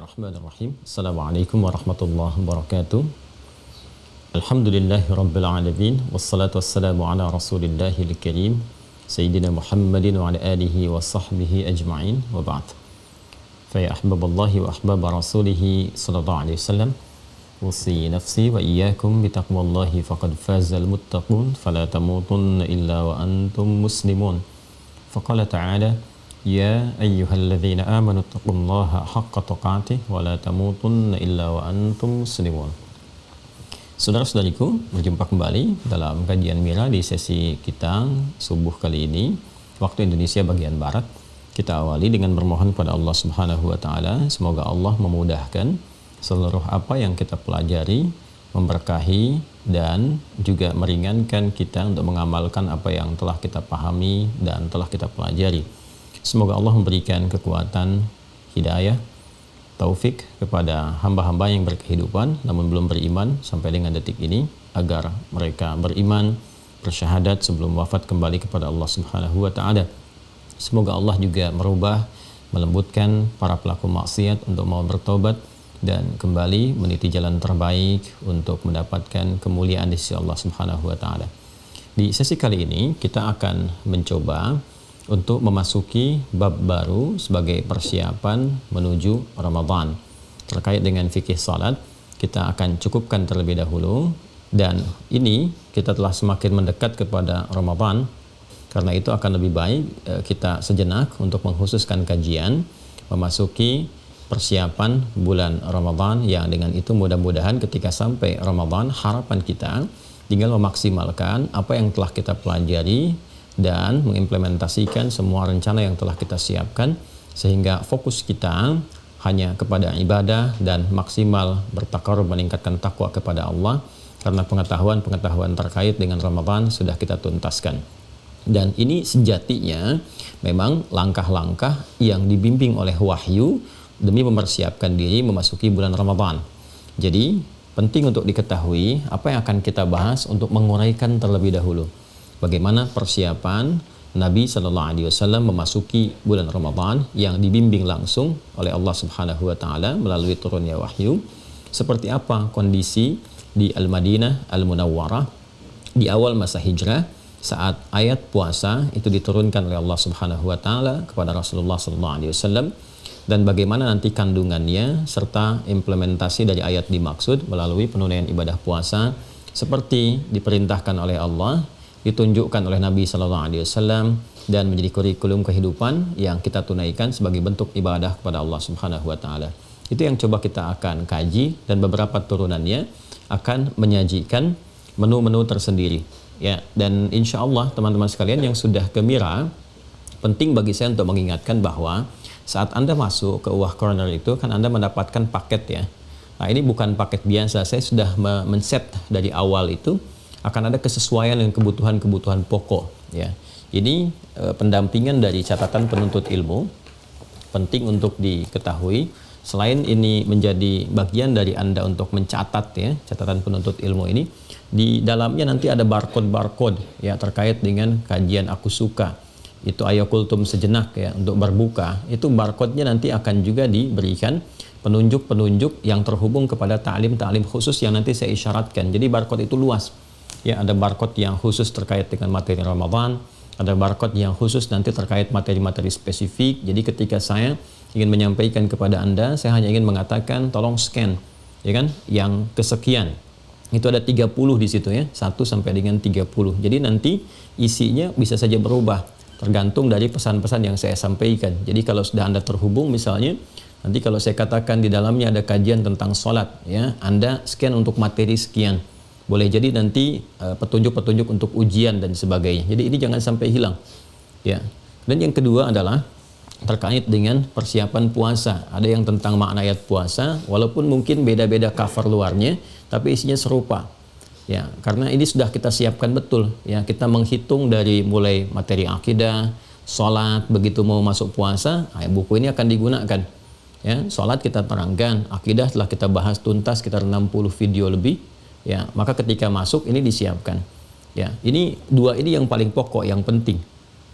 Bismillahirrahmanirrahim. Assalamualaikum warahmatullahi wabarakatuh. Alhamdulillahi rabbil alamin. Wassalatu wassalamu ala rasulillahil karim Sayyidina Muhammadin wa ala alihi wa sahbihi ajma'in wa ba'd. Fa ya ahbaballahi wa ahbaba rasulihi sallallahu alaihi wasallam, usi nafsi wa iyyakum bitaqwallahi faqad fazal muttaqun fala tamutunna illa wa antum muslimun. Faqala ta'ala ya ayyuhalladzina amanu taqullaha haqqa tuqatih wa la tamutunna illa wa antum muslimun. Saudara-saudariku, berjumpa kembali dalam kajian Mira di sesi kita subuh kali ini waktu Indonesia bagian barat. Kita awali dengan bermohon pada Allah Subhanahu wa taala, semoga Allah memudahkan seluruh apa yang kita pelajari, memberkahi dan juga meringankan kita untuk mengamalkan apa yang telah kita pahami dan telah kita pelajari. Semoga Allah memberikan kekuatan, hidayah, taufik kepada hamba-hamba yang berkehidupan namun belum beriman sampai dengan detik ini, agar mereka beriman, bersyahadat sebelum wafat kembali kepada Allah Subhanahu wa taala. Semoga Allah juga merubah, melembutkan para pelaku maksiat untuk mau bertobat dan kembali meniti jalan terbaik untuk mendapatkan kemuliaan di sisi Allah Subhanahu wa taala. Di sesi kali ini kita akan mencoba untuk memasuki bab baru sebagai persiapan menuju Ramadan. Terkait dengan fikih salat, kita akan cukupkan terlebih dahulu, dan ini kita telah semakin mendekat kepada Ramadan. Karena itu akan lebih baik kita sejenak untuk mengkhususkan kajian memasuki persiapan bulan Ramadan, yang dengan itu mudah-mudahan ketika sampai Ramadan harapan kita tinggal memaksimalkan apa yang telah kita pelajari dan mengimplementasikan semua rencana yang telah kita siapkan, sehingga fokus kita hanya kepada ibadah dan maksimal bertakarub meningkatkan takwa kepada Allah, karena pengetahuan-pengetahuan terkait dengan Ramadan sudah kita tuntaskan. Dan ini sejatinya memang langkah-langkah yang dibimbing oleh wahyu demi mempersiapkan diri memasuki bulan Ramadan. Jadi penting untuk diketahui apa yang akan kita bahas untuk menguraikan terlebih dahulu bagaimana persiapan Nabi Shallallahu Alaihi Wasallam memasuki bulan Ramadan yang dibimbing langsung oleh Allah Subhanahu Wa Taala melalui turunnya wahyu. Seperti apa kondisi di Al-Madinah Al-Munawwarah di awal masa hijrah saat ayat puasa itu diturunkan oleh Allah Subhanahu Wa Taala kepada Rasulullah Sallallahu Alaihi Wasallam, dan bagaimana nanti kandungannya serta implementasi dari ayat dimaksud melalui penunaian ibadah puasa seperti diperintahkan oleh Allah, ditunjukkan oleh Nabi Sallallahu Alaihi Wasallam, dan menjadi kurikulum kehidupan yang kita tunaikan sebagai bentuk ibadah kepada Allah Subhanahu Wa Taala. Itu yang coba kita akan kaji, dan beberapa turunannya akan menyajikan menu-menu tersendiri. Ya, dan insya Allah teman-teman sekalian yang sudah ke Mira, penting bagi saya untuk mengingatkan bahwa saat Anda masuk ke Uwah Corner itu kan Anda mendapatkan paket ya. Nah, ini bukan paket biasa. Saya sudah men-set dari awal itu akan ada kesesuaian dengan kebutuhan-kebutuhan pokok ya. Ini pendampingan dari catatan penuntut ilmu penting untuk diketahui. Selain ini menjadi bagian dari Anda untuk mencatat ya, catatan penuntut ilmu ini, di dalamnya nanti ada barcode ya terkait dengan kajian Aku Suka. Itu ayo kultum sejenak ya untuk berbuka. Itu barcode-nya nanti akan juga diberikan penunjuk-penunjuk yang terhubung kepada ta'lim-ta'lim khusus yang nanti saya isyaratkan. Jadi barcode itu luas. Ya, ada barcode yang khusus terkait dengan materi Ramadan, ada barcode yang khusus nanti terkait materi-materi spesifik. Jadi ketika saya ingin menyampaikan kepada Anda, saya hanya ingin mengatakan tolong scan, ya kan, yang kesekian. Itu ada 30 di situ ya, 1 sampai dengan 30. Jadi nanti isinya bisa saja berubah tergantung dari pesan-pesan yang saya sampaikan. Jadi kalau sudah Anda terhubung misalnya, nanti kalau saya katakan di dalamnya ada kajian tentang sholat ya, Anda scan untuk materi sekian. Boleh jadi nanti petunjuk-petunjuk untuk ujian dan sebagainya. Jadi ini jangan sampai hilang. Ya. Dan yang kedua adalah terkait dengan persiapan puasa. Ada yang tentang makna ayat puasa, walaupun mungkin beda-beda cover luarnya, tapi isinya serupa. Ya, karena ini sudah kita siapkan betul. Ya, kita menghitung dari mulai materi akidah, sholat, begitu mau masuk puasa, buku ini akan digunakan. Ya, sholat kita terangkan, akidah telah kita bahas tuntas sekitar 60 video lebih. Ya, maka ketika masuk ini disiapkan. Ya, ini dua ini yang paling pokok, yang penting.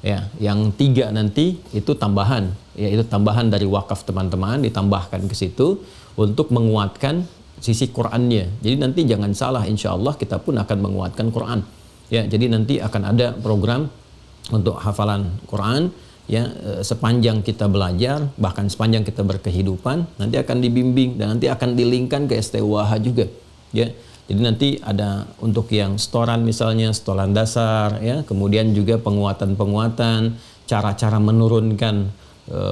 Ya, yang 3 nanti itu tambahan, ya itu tambahan dari wakaf teman-teman ditambahkan ke situ untuk menguatkan sisi Qur'annya. Jadi nanti jangan salah, insya Allah kita pun akan menguatkan Qur'an. Ya, jadi nanti akan ada program untuk hafalan Quran, ya sepanjang kita belajar, bahkan sepanjang kita berkehidupan, nanti akan dibimbing dan nanti akan dilingkan ke STUAH juga, ya. Jadi nanti ada untuk yang setoran, misalnya setoran dasar, ya, kemudian juga penguatan-penguatan, cara-cara menurunkan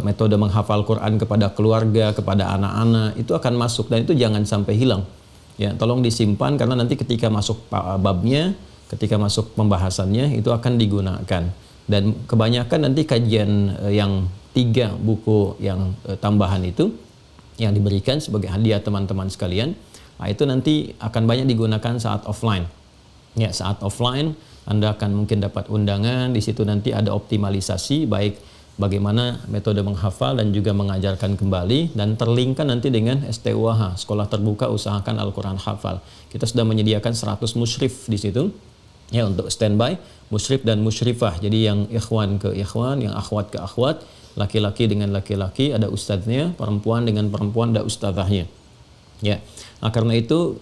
metode menghafal Quran kepada keluarga, kepada anak-anak, itu akan masuk dan itu jangan sampai hilang. Ya, tolong disimpan karena nanti ketika masuk babnya, ketika masuk pembahasannya itu akan digunakan. Dan kebanyakan nanti kajian yang 3 buku yang tambahan itu yang diberikan sebagai hadiah teman-teman sekalian, nah, itu nanti akan banyak digunakan saat offline. Ya, saat offline Anda akan mungkin dapat undangan, di situ nanti ada optimalisasi baik bagaimana metode menghafal dan juga mengajarkan kembali, dan terlinkkan nanti dengan STUAH, Sekolah Terbuka Usahakan Al-Quran Hafal. Kita sudah menyediakan 100 musyrif di situ, ya, untuk standby, musyrif dan musyrifah. Jadi yang ikhwan ke ikhwan, yang akhwat ke akhwat, laki-laki dengan laki-laki, ada ustadznya, perempuan dengan perempuan, ada ustadzahnya. Ya, nah karena itu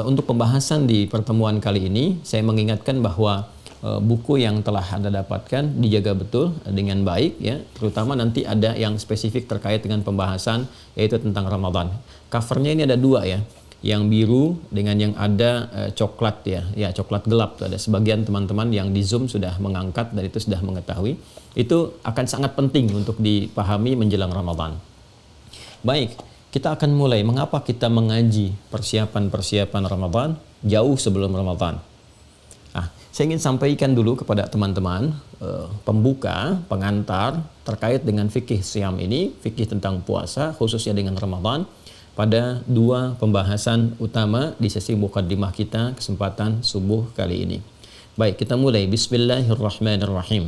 untuk pembahasan di pertemuan kali ini, saya mengingatkan bahwa buku yang telah Anda dapatkan dijaga betul dengan baik, ya, terutama nanti ada yang spesifik terkait dengan pembahasan yaitu tentang Ramadan. Covernya ini ada 2, ya, yang biru dengan yang ada coklat, ya coklat gelap. Ada sebagian teman-teman yang di Zoom sudah mengangkat dan itu sudah mengetahui. Itu akan sangat penting untuk dipahami menjelang Ramadan. Baik, kita akan mulai. Mengapa kita mengaji persiapan-persiapan Ramadan jauh sebelum Ramadan? Nah, saya ingin sampaikan dulu kepada teman-teman pembuka, pengantar terkait dengan fikih siam ini, fikih tentang puasa khususnya dengan Ramadan, pada 2 pembahasan utama di sesi mukaddimah kita kesempatan subuh kali ini. Baik, kita mulai. Bismillahirrahmanirrahim.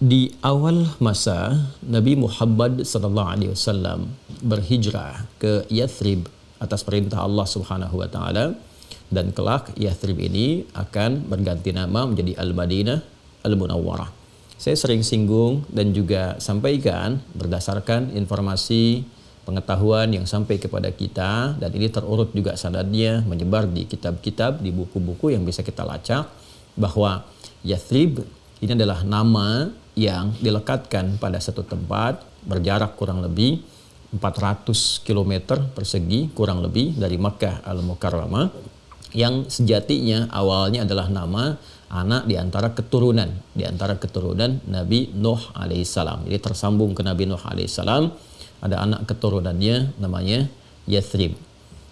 Di awal masa Nabi Muhammad SAW berhijrah ke Yathrib atas perintah Allah Subhanahu wa taala, dan kelak Yathrib ini akan berganti nama menjadi Al-Madinah Al-Munawwarah. Saya sering singgung dan juga sampaikan berdasarkan informasi pengetahuan yang sampai kepada kita, dan ini terurut juga sanadnya menyebar di kitab-kitab, di buku-buku yang bisa kita lacak, bahwa Yathrib ini adalah nama yang dilekatkan pada satu tempat berjarak kurang lebih 400 km persegi kurang lebih dari Makkah Al-Mukarramah, yang sejatinya awalnya adalah nama anak di antara keturunan Nabi Nuh alaihissalam. Jadi tersambung ke Nabi Nuh alaihissalam, ada anak keturunannya namanya Yathrib.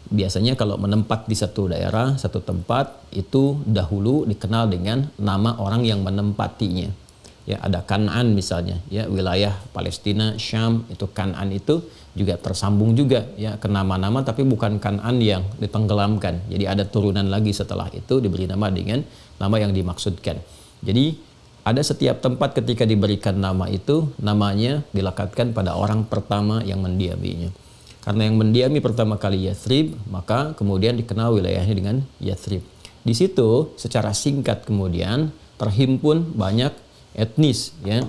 Biasanya kalau menempat di satu daerah, satu tempat, itu dahulu dikenal dengan nama orang yang menempatinya. Ya, ada Kan'an misalnya, ya, wilayah Palestina, Syam, itu Kan'an itu juga tersambung juga, ya, ke nama-nama, tapi bukan Kan'an yang ditenggelamkan. Jadi ada turunan lagi setelah itu diberi nama dengan nama yang dimaksudkan. Jadi ada setiap tempat ketika diberikan nama itu, namanya dilekatkan pada orang pertama yang mendiaminya. Karena yang mendiami pertama kali Yathrib, maka kemudian dikenal wilayahnya dengan Yathrib. Di situ secara singkat kemudian terhimpun banyak etnis, ya,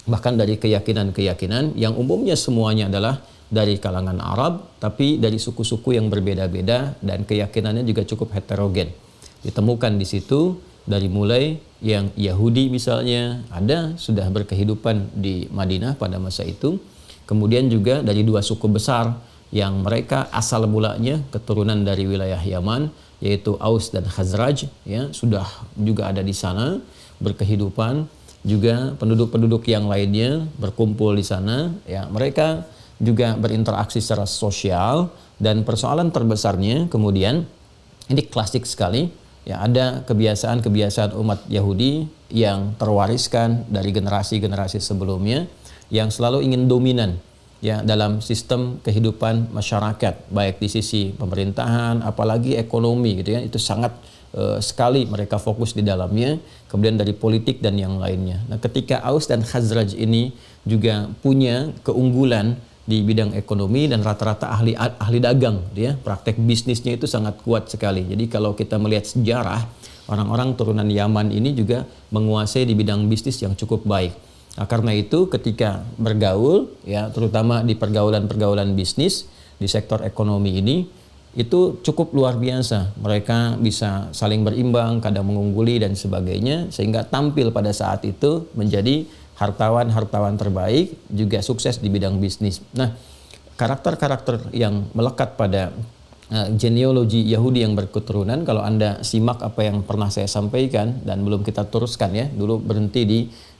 bahkan dari keyakinan-keyakinan yang umumnya semuanya adalah dari kalangan Arab, tapi dari suku-suku yang berbeda-beda dan keyakinannya juga cukup heterogen. Ditemukan di situ dari mulai yang Yahudi misalnya ada sudah berkehidupan di Madinah pada masa itu, kemudian juga dari 2 suku besar yang mereka asal mulanya keturunan dari wilayah Yaman, yaitu Aus dan Khazraj, ya, sudah juga ada di sana berkehidupan. Juga penduduk-penduduk yang lainnya berkumpul di sana, ya, mereka juga berinteraksi secara sosial, dan persoalan terbesarnya kemudian ini klasik sekali, ya, ada kebiasaan-kebiasaan umat Yahudi yang terwariskan dari generasi-generasi sebelumnya yang selalu ingin dominan, ya, dalam sistem kehidupan masyarakat, baik di sisi pemerintahan apalagi ekonomi, gitu ya, itu sangat sekali mereka fokus di dalamnya, kemudian dari politik dan yang lainnya. Nah, ketika Aus dan Khazraj ini juga punya keunggulan di bidang ekonomi dan rata-rata ahli dagang, ya, praktek bisnisnya itu sangat kuat sekali. Jadi kalau kita melihat sejarah orang-orang turunan Yaman ini juga menguasai di bidang bisnis yang cukup baik. Nah, karena itu ketika bergaul, ya terutama di pergaulan-pergaulan bisnis di sektor ekonomi ini, itu cukup luar biasa. Mereka bisa saling berimbang, kadang mengungguli dan sebagainya, sehingga tampil pada saat itu menjadi hartawan-hartawan terbaik, juga sukses di bidang bisnis. Nah, karakter-karakter yang melekat pada genealogi Yahudi yang berketurunan, kalau Anda simak apa yang pernah saya sampaikan dan belum kita teruskan ya, dulu berhenti di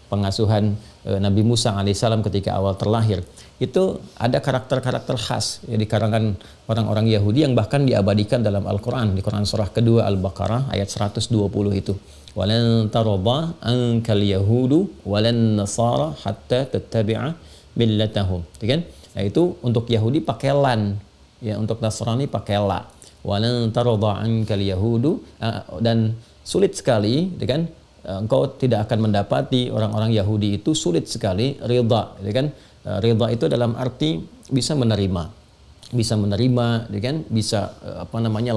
pengasuhan Nabi Musa alaihissalam ketika awal terlahir, itu ada karakter-karakter khas ya, di kalangan orang-orang Yahudi yang bahkan diabadikan dalam Al-Quran, di Quran surah kedua Al-Baqarah ayat 120 itu. Walan tarda ankal yahudu walan nasara hatta tattabi'a millatahum. Kan? Nah, itu untuk Yahudi pakai lan, ya, untuk Nasrani pakai la. Walan tarda ankal yahudu, dan sulit sekali, kan? Engkau tidak akan mendapati orang-orang Yahudi itu sulit sekali ridha, kan? Ridha itu dalam arti bisa menerima, kan? Bisa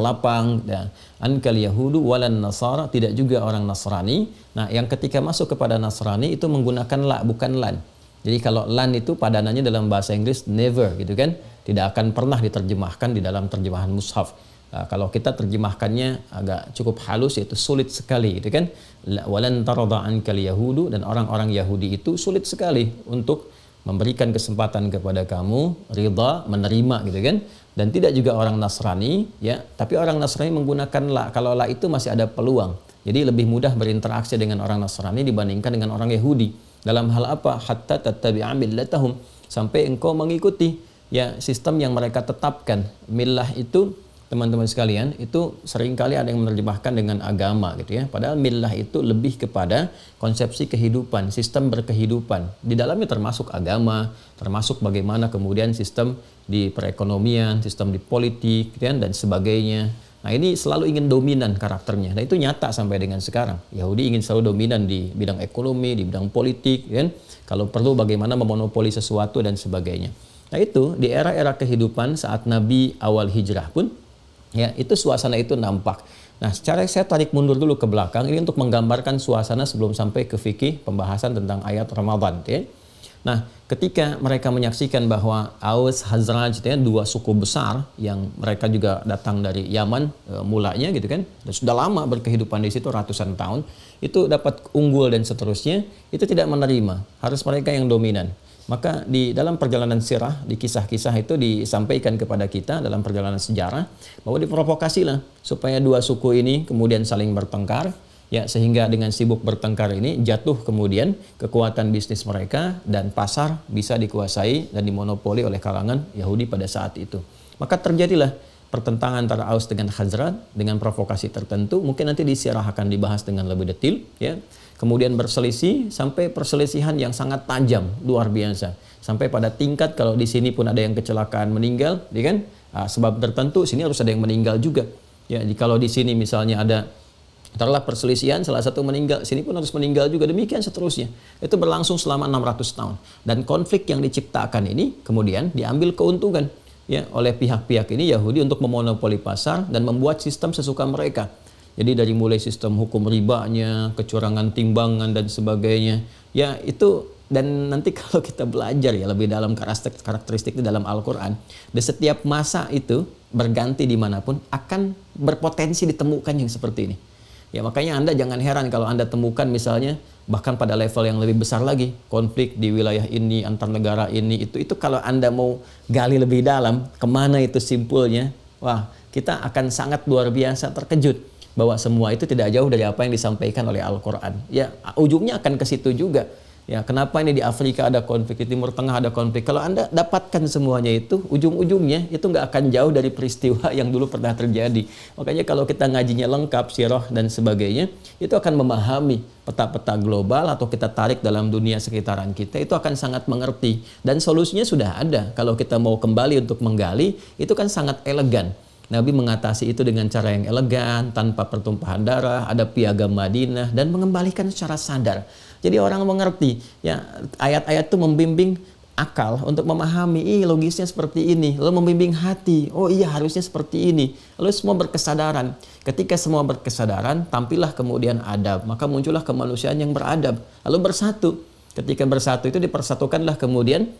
lapang. Dan ankal yahudu walan nasara, tidak juga orang Nasrani. Nah, yang ketika masuk kepada Nasrani itu menggunakan la, bukan lan. Jadi kalau lan itu padanannya dalam bahasa Inggris never, gitu kan? Tidak akan pernah diterjemahkan di dalam terjemahan mushaf. Kalau kita terjemahkannya agak cukup halus, yaitu sulit sekali, gitu kan? Walan tarda ankal yahudu, dan orang-orang Yahudi itu sulit sekali untuk memberikan kesempatan kepada kamu ridha, menerima, gitu kan? Dan tidak juga orang Nasrani, ya, tapi orang Nasrani menggunakan la. Kalau la itu masih ada peluang. Jadi lebih mudah berinteraksi dengan orang Nasrani dibandingkan dengan orang Yahudi. Dalam hal apa? Hatta tattabi'a millatahum, sampai engkau mengikuti ya sistem yang mereka tetapkan. Millah itu, teman-teman sekalian, itu seringkali ada yang menerjemahkan dengan agama, gitu ya. Padahal millah itu lebih kepada konsepsi kehidupan, sistem berkehidupan. Di dalamnya termasuk agama, termasuk bagaimana kemudian sistem di perekonomian, sistem di politik, gitu kan, dan sebagainya. Nah, ini selalu ingin dominan karakternya. Nah, itu nyata sampai dengan sekarang. Yahudi ingin selalu dominan di bidang ekonomi, di bidang politik, kan? Kalau perlu bagaimana memonopoli sesuatu dan sebagainya. Nah, itu di era-era kehidupan saat Nabi awal hijrah pun, ya, itu suasana itu nampak. Nah, secara saya tarik mundur dulu ke belakang ini untuk menggambarkan suasana sebelum sampai ke fikih pembahasan tentang ayat Ramadan, ya. Nah, ketika mereka menyaksikan bahwa Aus, Khazraj, ya, dua suku besar yang mereka juga datang dari Yaman mulanya, gitu kan, dan sudah lama berkehidupan di situ ratusan tahun, itu dapat unggul dan seterusnya, itu tidak menerima, harus mereka yang dominan. Maka di dalam perjalanan sirah, di kisah-kisah itu disampaikan kepada kita dalam perjalanan sejarah bahwa diprovokasilah supaya dua suku ini kemudian saling bertengkar, ya, sehingga dengan sibuk bertengkar ini jatuh kemudian kekuatan bisnis mereka dan pasar bisa dikuasai dan dimonopoli oleh kalangan Yahudi pada saat itu. Maka terjadilah pertentangan antara Aus dengan Khazraj dengan provokasi tertentu. Mungkin nanti di sirah akan dibahas dengan lebih detail, ya. Kemudian berselisih sampai perselisihan yang sangat tajam, luar biasa. Sampai pada tingkat kalau di sini pun ada yang kecelakaan meninggal, ya kan? Sebab tertentu sini harus ada yang meninggal juga. Ya, kalau di sini misalnya ada taruhlah perselisihan, salah satu meninggal, sini pun harus meninggal juga, demikian seterusnya. Itu berlangsung selama 600 tahun. Dan konflik yang diciptakan ini kemudian diambil keuntungan, ya, oleh pihak-pihak ini Yahudi untuk memonopoli pasar dan membuat sistem sesuka mereka. Jadi dari mulai sistem hukum ribanya, kecurangan timbangan dan sebagainya. Ya, itu, dan nanti kalau kita belajar ya lebih dalam karakteristik di dalam Al-Quran, di setiap masa itu berganti dimanapun akan berpotensi ditemukan yang seperti ini. Ya, makanya Anda jangan heran kalau Anda temukan misalnya bahkan pada level yang lebih besar lagi, konflik di wilayah ini, antar negara ini, itu kalau Anda mau gali lebih dalam, kemana itu simpulnya, wah, kita akan sangat luar biasa terkejut bahwa semua itu tidak jauh dari apa yang disampaikan oleh Al-Quran. Ya, ujungnya akan ke situ juga. Ya, kenapa ini di Afrika ada konflik, di Timur Tengah ada konflik? Kalau Anda dapatkan semuanya itu, ujung-ujungnya itu nggak akan jauh dari peristiwa yang dulu pernah terjadi. Makanya kalau kita ngajinya lengkap, sirah dan sebagainya, itu akan memahami peta-peta global atau kita tarik dalam dunia sekitaran kita, itu akan sangat mengerti. Dan solusinya sudah ada. Kalau kita mau kembali untuk menggali, itu kan sangat elegan. Nabi mengatasi itu dengan cara yang elegan, tanpa pertumpahan darah, ada piagam Madinah, dan mengembalikan secara sadar. Jadi orang mengerti, ya, ayat-ayat itu membimbing akal untuk memahami, logisnya seperti ini, lalu membimbing hati, oh iya harusnya seperti ini, lalu semua berkesadaran. Ketika semua berkesadaran, tampillah kemudian adab, maka muncullah kemanusiaan yang beradab, lalu bersatu. Ketika bersatu itu dipersatukanlah kemudian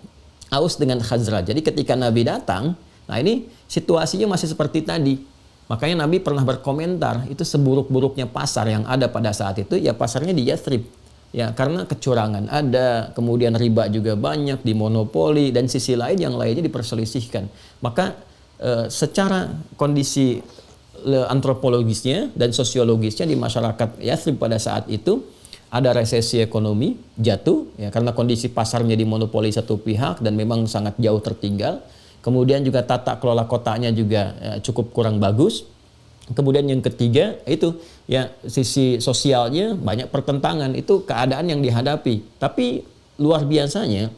Aus dengan Khazraj. Jadi ketika Nabi datang, nah ini situasinya masih seperti tadi. Makanya Nabi pernah berkomentar, itu seburuk-buruknya pasar yang ada pada saat itu, ya pasarnya di Yathrib. Ya, karena kecurangan ada, kemudian riba juga banyak, dimonopoli, dan sisi lain yang lainnya diperselisihkan. Maka secara kondisi antropologisnya dan sosiologisnya di masyarakat Yathrib pada saat itu, ada resesi ekonomi, jatuh, ya, karena kondisi pasarnya dimonopoli satu pihak dan memang sangat jauh tertinggal. Kemudian juga tata kelola kotanya juga cukup kurang bagus. Kemudian yang ketiga itu ya sisi sosialnya banyak pertentangan, itu keadaan yang dihadapi. Tapi luar biasanya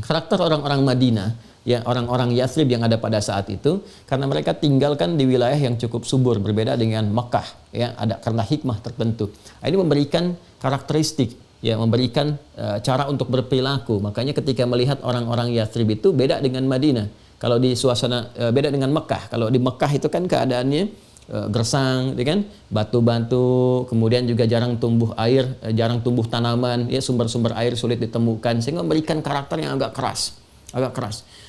karakter orang-orang Madinah, ya orang-orang Yathrib yang ada pada saat itu, karena mereka tinggalkan di wilayah yang cukup subur berbeda dengan Mekah, ya ada karena hikmah tertentu. Ini memberikan karakteristik, ya memberikan cara untuk berperilaku. Makanya ketika melihat orang-orang Yathrib itu beda dengan Madinah. Kalau di suasana beda dengan Mekah. Kalau di Mekah itu kan keadaannya gersang, ya kan, batu-batu, kemudian juga jarang tumbuh air, jarang tumbuh tanaman, ya sumber-sumber air sulit ditemukan, sehingga memberikan karakter yang agak keras.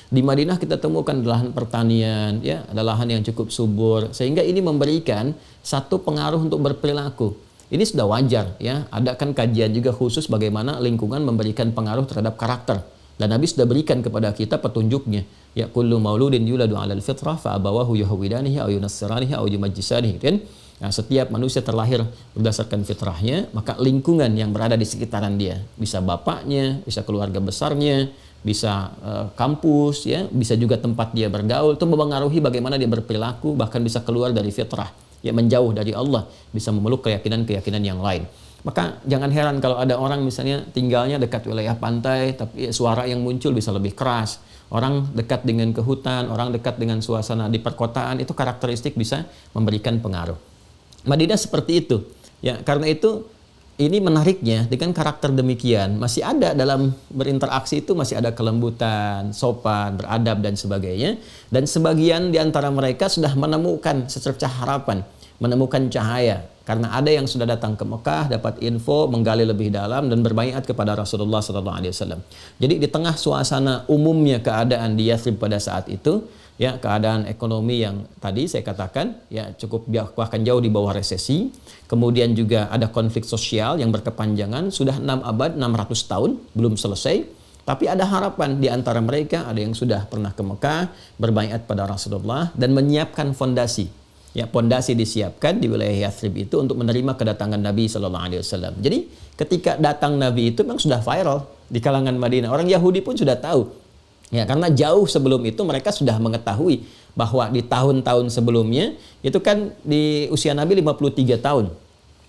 Di Madinah kita temukan lahan pertanian, ya ada lahan yang cukup subur, sehingga ini memberikan satu pengaruh untuk berperilaku. Ini sudah wajar, ya. Ada kan kajian juga khusus bagaimana lingkungan memberikan pengaruh terhadap karakter. Dan Nabi sudah berikan kepada kita petunjuknya. Ya kullu mauludin yuladu 'alal fitrah fa abawahu yuhawidanihi aw yunassiranihi aw yumajjisanihi, kan? Nah, setiap manusia terlahir berdasarkan fitrahnya, maka lingkungan yang berada di sekitaran dia, bisa bapaknya, bisa keluarga besarnya, bisa kampus, ya, bisa juga tempat dia bergaul, itu mempengaruhi bagaimana dia berperilaku, bahkan bisa keluar dari fitrah, ya menjauh dari Allah, bisa memeluk keyakinan-keyakinan yang lain. Maka jangan heran kalau ada orang misalnya tinggalnya dekat wilayah pantai, tapi suara yang muncul bisa lebih keras. Orang dekat dengan ke hutan, orang dekat dengan suasana di perkotaan, itu karakteristik bisa memberikan pengaruh. Madinah seperti itu. Ya, karena itu ini menariknya dengan karakter demikian masih ada dalam berinteraksi itu, masih ada kelembutan, sopan, beradab dan sebagainya. Dan sebagian di antara mereka sudah menemukan secercah harapan, menemukan cahaya. Karena ada yang sudah datang ke Mekah, dapat info, menggali lebih dalam dan berbaiat kepada Rasulullah SAW. Jadi di tengah suasana umumnya keadaan di Yathrib pada saat itu, ya keadaan ekonomi yang tadi saya katakan, ya cukup bahkan jauh di bawah resesi. Kemudian juga ada konflik sosial yang berkepanjangan, sudah 6 abad, 600 tahun, belum selesai. Tapi ada harapan di antara mereka, ada yang sudah pernah ke Mekah, berbaiat pada Rasulullah dan menyiapkan fondasi. Ya, pondasi disiapkan di wilayah Yathrib itu untuk menerima kedatangan Nabi SAW. Jadi ketika datang Nabi itu memang sudah viral di kalangan Madinah. Orang Yahudi pun sudah tahu. Ya, karena jauh sebelum itu mereka sudah mengetahui bahwa di tahun-tahun sebelumnya itu kan di usia Nabi 53 tahun.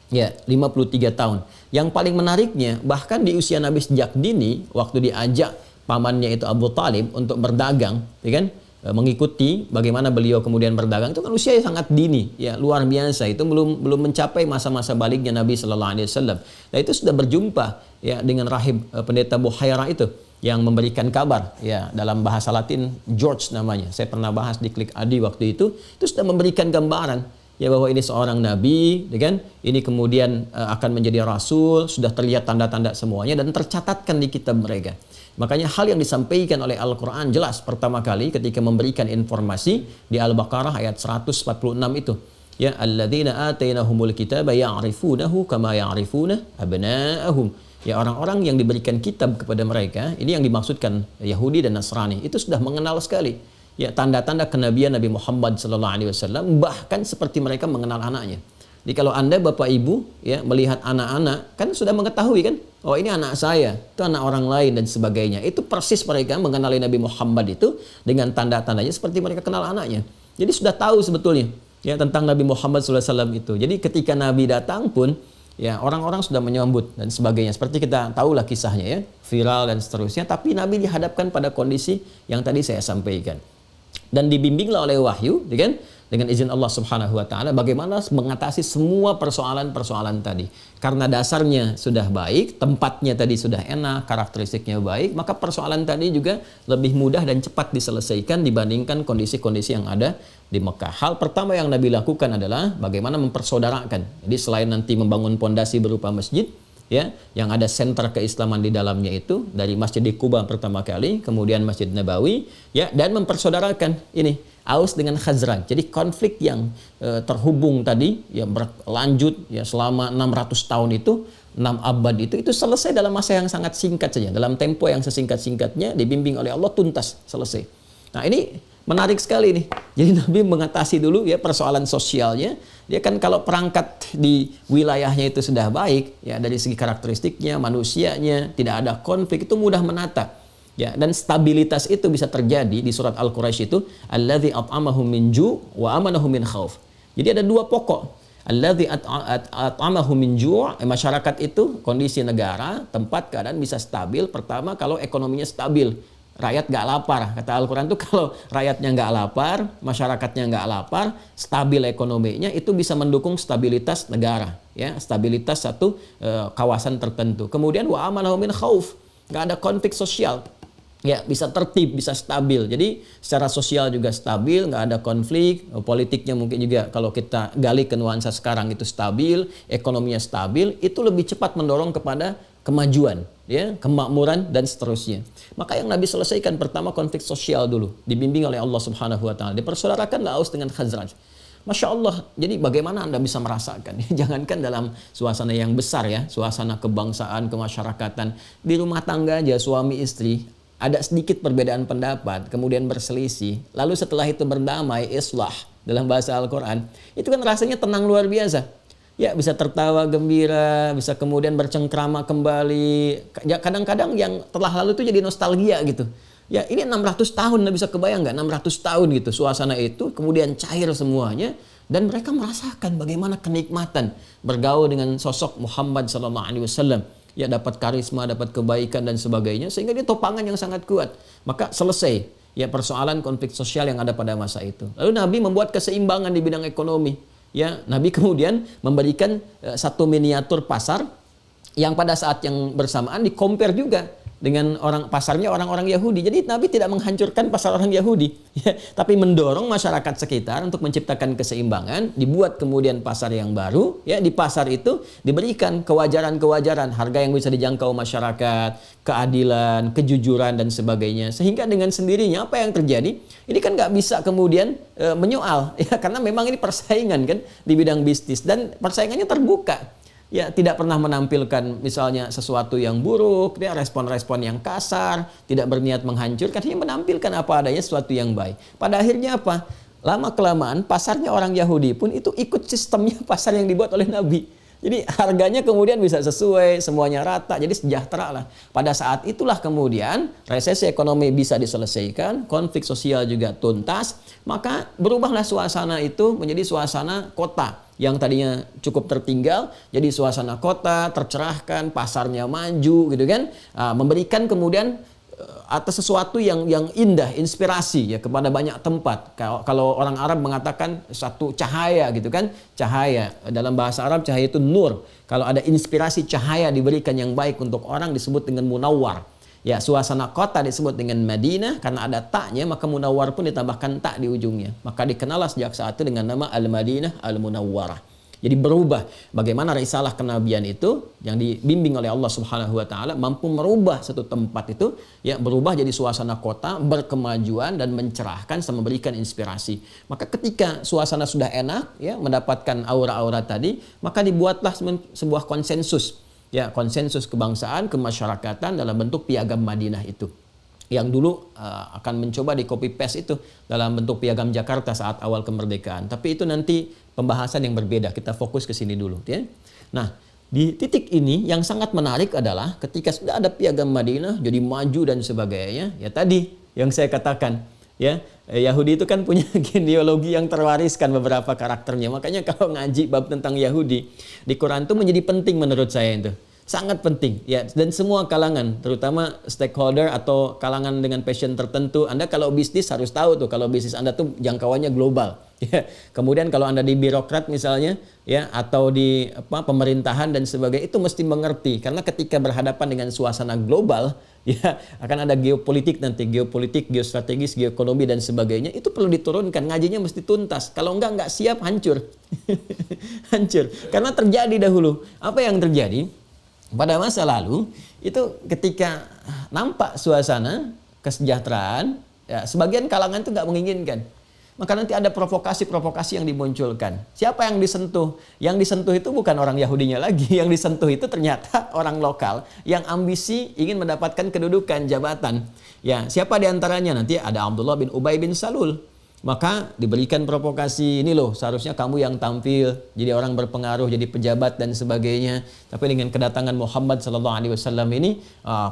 Ya, 53 tahun. Yang paling menariknya bahkan di usia Nabi sejak dini, waktu diajak pamannya itu Abu Talib untuk berdagang, ya kan? Mengikuti bagaimana beliau kemudian berdagang, itu kan usia yang sangat dini, ya luar biasa, itu belum mencapai masa-masa baliknya Nabi Sallallahu Alaihi Wasallam. Nah itu sudah berjumpa ya dengan rahib pendeta Buhaira itu yang memberikan kabar, ya dalam bahasa Latin George namanya, saya pernah bahas di Klik Adi waktu itu sudah memberikan gambaran ya bahwa ini seorang nabi, ya kan? Ini kemudian akan menjadi rasul, sudah terlihat tanda-tanda semuanya dan tercatatkan di kitab mereka. Makanya hal yang disampaikan oleh Al-Quran jelas pertama kali ketika memberikan informasi di Al-Baqarah ayat 146 itu. Ya alladzina atainahumul kitaba ya'rifunahu kama ya'rifuna abna'ahum. Ya orang-orang yang diberikan kitab kepada mereka, ini yang dimaksudkan Yahudi dan Nasrani, itu sudah mengenal sekali ya tanda-tanda kenabian Nabi Muhammad SAW, bahkan seperti mereka mengenal anaknya. Jadi kalau Anda Bapak Ibu ya melihat anak-anak kan sudah mengetahui kan, oh ini anak saya, itu anak orang lain dan sebagainya. Itu persis mereka mengenali Nabi Muhammad itu dengan tanda-tandanya seperti mereka kenal anaknya. Jadi sudah tahu sebetulnya ya tentang Nabi Muhammad SAW itu. Jadi ketika Nabi datang pun ya orang-orang sudah menyambut dan sebagainya. Seperti kita tahulah kisahnya ya, viral dan seterusnya. Tapi Nabi dihadapkan pada kondisi yang tadi saya sampaikan. dan dibimbinglah oleh wahyu, kan? Dengan izin Allah Subhanahu wa taala bagaimana mengatasi semua persoalan-persoalan tadi. Karena dasarnya sudah baik, tempatnya tadi sudah enak, karakteristiknya baik, maka persoalan tadi juga lebih mudah dan cepat diselesaikan dibandingkan kondisi-kondisi yang ada di Mekah. Hal pertama yang Nabi lakukan adalah bagaimana mempersaudarakan. Jadi selain nanti membangun pondasi berupa masjid, ya, yang ada senter keislaman di dalamnya itu dari Masjid di Kuba pertama kali, kemudian Masjid Nabawi, ya, dan mempersaudarakan ini Aus dengan Khazraj. Jadi konflik yang terhubung tadi ya berlanjut ya selama 600 tahun itu, 6 abad itu selesai dalam masa yang sangat singkat saja, dalam tempo yang sesingkat-singkatnya, dibimbing oleh Allah, tuntas, selesai. Nah, ini menarik sekali nih. Jadi Nabi mengatasi dulu ya persoalan sosialnya. Dia kan kalau perangkat di wilayahnya itu sudah baik ya dari segi karakteristiknya, manusianya, tidak ada konflik, itu mudah menata. Ya, dan stabilitas itu bisa terjadi di surat Al-Quraisy itu, alladzi at'amahum min ju' wa amanahum min khauf. Jadi ada dua pokok. Alladzi at'amahum min ju', masyarakat itu kondisi negara, tempat keadaan bisa stabil pertama kalau ekonominya stabil. Rakyat gak lapar. Kata Al-Quran itu kalau rakyatnya gak lapar, masyarakatnya gak lapar, stabil ekonominya, itu bisa mendukung stabilitas negara, ya, stabilitas satu kawasan tertentu. Kemudian wa amanahum min khauf, gak ada konflik sosial. Ya, bisa tertib, bisa stabil. Jadi secara sosial juga stabil, nggak ada konflik. Politiknya mungkin juga kalau kita gali ke nuansa sekarang itu stabil, ekonominya stabil, itu lebih cepat mendorong kepada kemajuan, ya, kemakmuran dan seterusnya. Maka yang Nabi selesaikan pertama konflik sosial dulu, dibimbing oleh Allah Subhanahu wa taala. Dipersaudarakanlah Aus dengan Khazraj. Masya Allah, jadi bagaimana Anda bisa merasakan? Jangankan dalam suasana yang besar ya, suasana kebangsaan, kemasyarakatan, di rumah tangga aja suami istri, ada sedikit perbedaan pendapat, kemudian berselisih, lalu setelah itu berdamai, islah dalam bahasa Al-Quran, itu kan rasanya tenang luar biasa. Ya, bisa tertawa gembira, bisa kemudian bercengkrama kembali. Ya, kadang-kadang yang telah lalu itu jadi nostalgia gitu. Ya, ini 600 tahun, Anda bisa kebayang nggak? 600 tahun gitu, suasana itu, kemudian cair semuanya, dan mereka merasakan bagaimana kenikmatan bergaul dengan sosok Muhammad SAW. Ya, dapat karisma, dapat kebaikan dan sebagainya, sehingga dia topangan yang sangat kuat. Maka selesai ya persoalan konflik sosial yang ada pada masa itu. Lalu Nabi membuat keseimbangan di bidang ekonomi. Ya, Nabi kemudian memberikan satu miniatur pasar yang pada saat yang bersamaan di-compare juga dengan pasarnya orang-orang Yahudi. Jadi Nabi tidak menghancurkan pasar orang Yahudi, ya, tapi mendorong masyarakat sekitar untuk menciptakan keseimbangan, dibuat kemudian pasar yang baru, ya, di pasar itu diberikan kewajaran-kewajaran, harga yang bisa dijangkau masyarakat, keadilan, kejujuran dan sebagainya. Sehingga dengan sendirinya apa yang terjadi? Ini kan nggak bisa kemudian menyoal, ya, karena memang ini persaingan kan di bidang bisnis dan persaingannya terbuka. Ya, tidak pernah menampilkan misalnya sesuatu yang buruk, ya, respon-respon yang kasar, tidak berniat menghancurkan, hanya menampilkan apa adanya sesuatu yang baik. Pada akhirnya apa? Lama-kelamaan pasarnya orang Yahudi pun itu ikut sistemnya pasar yang dibuat oleh Nabi. Jadi harganya kemudian bisa sesuai, semuanya rata, jadi sejahtera lah. Pada saat itulah kemudian resesi ekonomi bisa diselesaikan, konflik sosial juga tuntas, maka berubahlah suasana itu menjadi suasana kota yang tadinya cukup tertinggal, jadi suasana kota tercerahkan, pasarnya maju gitu kan, memberikan kemudian atas sesuatu yang indah, inspirasi ya kepada banyak tempat. Kalau orang Arab mengatakan satu cahaya gitu kan, cahaya dalam bahasa Arab cahaya itu nur. Kalau ada inspirasi cahaya diberikan yang baik untuk orang disebut dengan munawwar. Ya, suasana kota disebut dengan Madinah karena ada taknya, maka munawwar pun ditambahkan tak di ujungnya. Maka dikenallah sejak saat itu dengan nama Al-Madinah Al-Munawwarah. Jadi berubah bagaimana risalah kenabian itu yang dibimbing oleh Allah Subhanahu wa taala mampu merubah satu tempat itu ya berubah jadi suasana kota berkemajuan dan mencerahkan serta memberikan inspirasi. Maka ketika suasana sudah enak ya mendapatkan aura-aura tadi, maka dibuatlah sebuah konsensus. Ya, konsensus kebangsaan, kemasyarakatan dalam bentuk piagam Madinah itu. Yang dulu akan mencoba di copy paste itu dalam bentuk piagam Jakarta saat awal kemerdekaan. Tapi itu nanti pembahasan yang berbeda. Kita fokus ke sini dulu, ya. Nah, di titik ini yang sangat menarik adalah ketika sudah ada piagam Madinah jadi maju dan sebagainya. Ya tadi yang saya katakan, ya, Yahudi itu kan punya genealogi yang terwariskan beberapa karakternya. Makanya kalau ngaji bab tentang Yahudi di Quran itu menjadi penting menurut saya itu. Sangat penting ya, dan semua kalangan, terutama stakeholder atau kalangan dengan passion tertentu. Anda kalau bisnis harus tahu tuh, kalau bisnis Anda tuh jangkauannya global. Ya. Kemudian kalau Anda di birokrat misalnya ya, atau di pemerintahan dan sebagainya, itu mesti mengerti, karena ketika berhadapan dengan suasana global ya, akan ada geopolitik nanti, geopolitik, geostrategis, geoekonomi dan sebagainya, itu perlu diturunkan, ngajinya mesti tuntas. Kalau enggak siap, hancur. Hancur. Karena terjadi dahulu. Apa yang terjadi? Pada masa lalu, itu ketika nampak suasana kesejahteraan, ya, sebagian kalangan itu nggak menginginkan. Maka nanti ada provokasi-provokasi yang dimunculkan. Siapa yang disentuh? Yang disentuh itu bukan orang Yahudinya lagi. Yang disentuh itu ternyata orang lokal yang ambisi ingin mendapatkan kedudukan, jabatan. Ya, siapa diantaranya? Nanti ada Abdullah bin Ubay bin Salul. Maka diberikan provokasi, ini loh seharusnya kamu yang tampil jadi orang berpengaruh, jadi pejabat dan sebagainya. Tapi dengan kedatangan Muhammad SAW ini,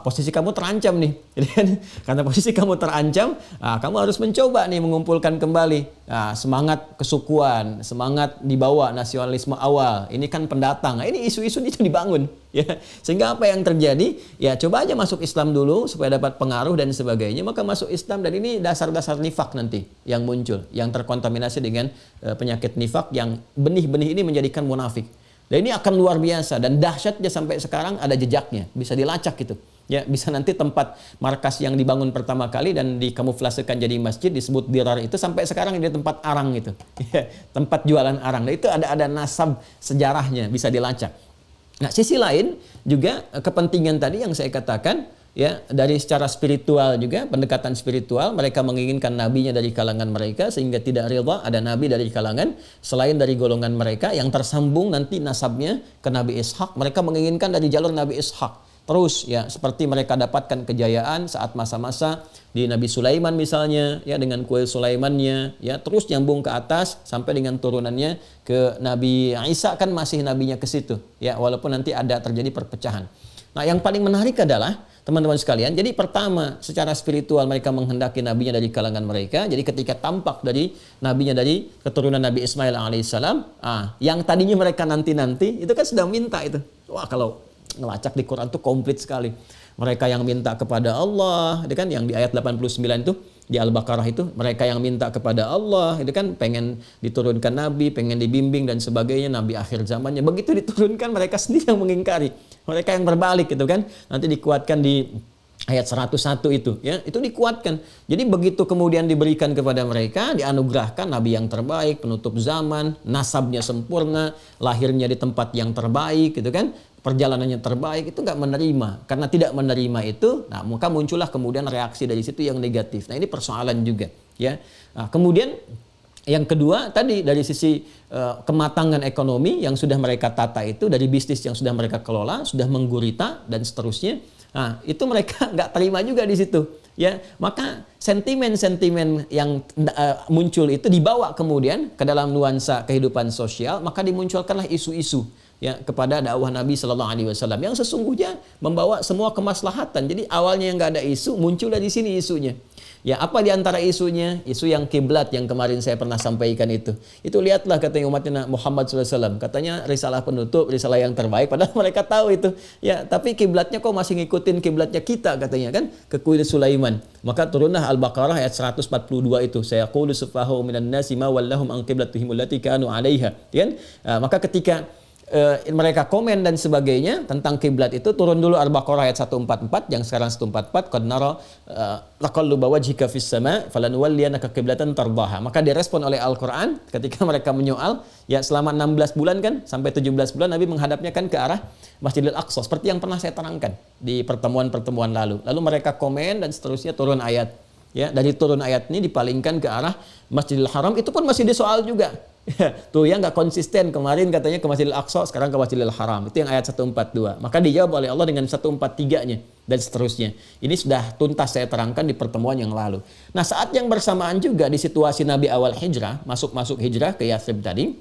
posisi kamu terancam nih. Jadi kan, karena posisi kamu terancam, kamu harus mencoba nih mengumpulkan kembali semangat kesukuan, semangat dibawa nasionalisme awal. Ini kan pendatang. Ini isu-isu itu dibangun. Ya, sehingga apa yang terjadi? Ya coba aja masuk Islam dulu supaya dapat pengaruh dan sebagainya. Maka masuk Islam, dan ini dasar-dasar nifak nanti yang muncul, yang terkontaminasi dengan penyakit nifak, yang benih-benih ini menjadikan munafik. Dan ini akan luar biasa, dan dahsyatnya sampai sekarang ada jejaknya, bisa dilacak gitu. Ya, bisa nanti tempat markas yang dibangun pertama kali dan dikamuflasekan jadi masjid disebut Dirar, itu sampai sekarang ini tempat arang gitu. Ya, tempat jualan arang. Nah, itu ada nasab sejarahnya, bisa dilacak. Nah, sisi lain juga kepentingan tadi yang saya katakan ya, dari secara spiritual juga, pendekatan spiritual, mereka menginginkan nabinya dari kalangan mereka, sehingga tidak rela ada nabi dari kalangan selain dari golongan mereka yang tersambung nanti nasabnya ke Nabi Ishak. Mereka menginginkan dari jalur Nabi Ishak terus ya, seperti mereka dapatkan kejayaan saat masa-masa di Nabi Sulaiman misalnya ya, dengan kuil Sulaimannya ya, terus nyambung ke atas sampai dengan turunannya ke Nabi Isa, kan masih nabinya ke situ ya, walaupun nanti ada terjadi perpecahan. Nah, yang paling menarik adalah teman-teman sekalian, jadi pertama secara spiritual mereka menghendaki nabinya dari kalangan mereka. Jadi ketika tampak dari nabinya dari keturunan Nabi Ismail alaihissalam, yang tadinya mereka nanti-nanti itu kan sudah minta itu. Wah, kalau ngelacak di Quran tuh komplit sekali. Mereka yang minta kepada Allah, itu kan yang di ayat 89 itu di Al-Baqarah itu, mereka yang minta kepada Allah, itu kan pengen diturunkan nabi, pengen dibimbing dan sebagainya, nabi akhir zamannya. Begitu diturunkan mereka sendiri yang mengingkari. Mereka yang berbalik gitu kan. Nanti dikuatkan di ayat 101 itu ya, itu dikuatkan. Jadi begitu kemudian diberikan kepada mereka, dianugerahkan nabi yang terbaik, penutup zaman, nasabnya sempurna, lahirnya di tempat yang terbaik gitu kan, perjalanannya terbaik, itu nggak menerima. Karena tidak menerima itu, nah maka muncullah kemudian reaksi dari situ yang negatif. Nah, ini persoalan juga ya. Nah, kemudian yang kedua tadi dari sisi kematangan ekonomi yang sudah mereka tata itu, dari bisnis yang sudah mereka kelola, sudah menggurita dan seterusnya. Nah, itu mereka nggak terima juga di situ ya. Maka sentimen-sentimen yang muncul itu dibawa kemudian ke dalam nuansa kehidupan sosial, maka dimunculkanlah isu-isu ya kepada dakwah Nabi Shallallahu Alaihi Wasallam yang sesungguhnya membawa semua kemaslahatan. Jadi awalnya yang nggak ada isu, muncul dari sini isunya. Ya, apa diantara isunya? Isu yang kiblat yang kemarin saya pernah sampaikan itu. Itu lihatlah katanya umatnya Muhammad SAW. Katanya risalah penutup, risalah yang terbaik. Padahal mereka tahu itu. Ya, tapi kiblatnya kok masih ngikutin kiblatnya kita katanya kan, ke kuil Sulaiman. Maka turunlah Al-Baqarah ayat 142 itu. Saya qulu sufahu minan nasi ma wallahum an qiblatihim allati kanu 'alaiha. Kan? Maka ketika mereka komen dan sebagainya tentang kiblat itu, turun dulu Al-Baqarah ayat 144 yang sekarang 144, qad nara taqalluba wajhika fis sama falanuwalliyannaka qiblatan tardaha. Maka direspon oleh Al-Qur'an ketika mereka menyoal ya, selama 16 bulan kan sampai 17 bulan Nabi menghadapnya kan ke arah Masjidil Aqsa, seperti yang pernah saya terangkan di pertemuan-pertemuan lalu. Lalu mereka komen dan seterusnya, turun ayat ya, dari turun ayat ini dipalingkan ke arah Masjidil Haram, itu pun masih disoal juga. Tuh yang nggak konsisten, kemarin katanya ke Masjidil Aqsa, sekarang ke Masjidil Haram. Itu yang ayat 142. Maka dijawab oleh Allah dengan 143-nya dan seterusnya. Ini sudah tuntas saya terangkan di pertemuan yang lalu. Nah, saat yang bersamaan juga di situasi Nabi awal hijrah, masuk hijrah ke Yathrib tadi,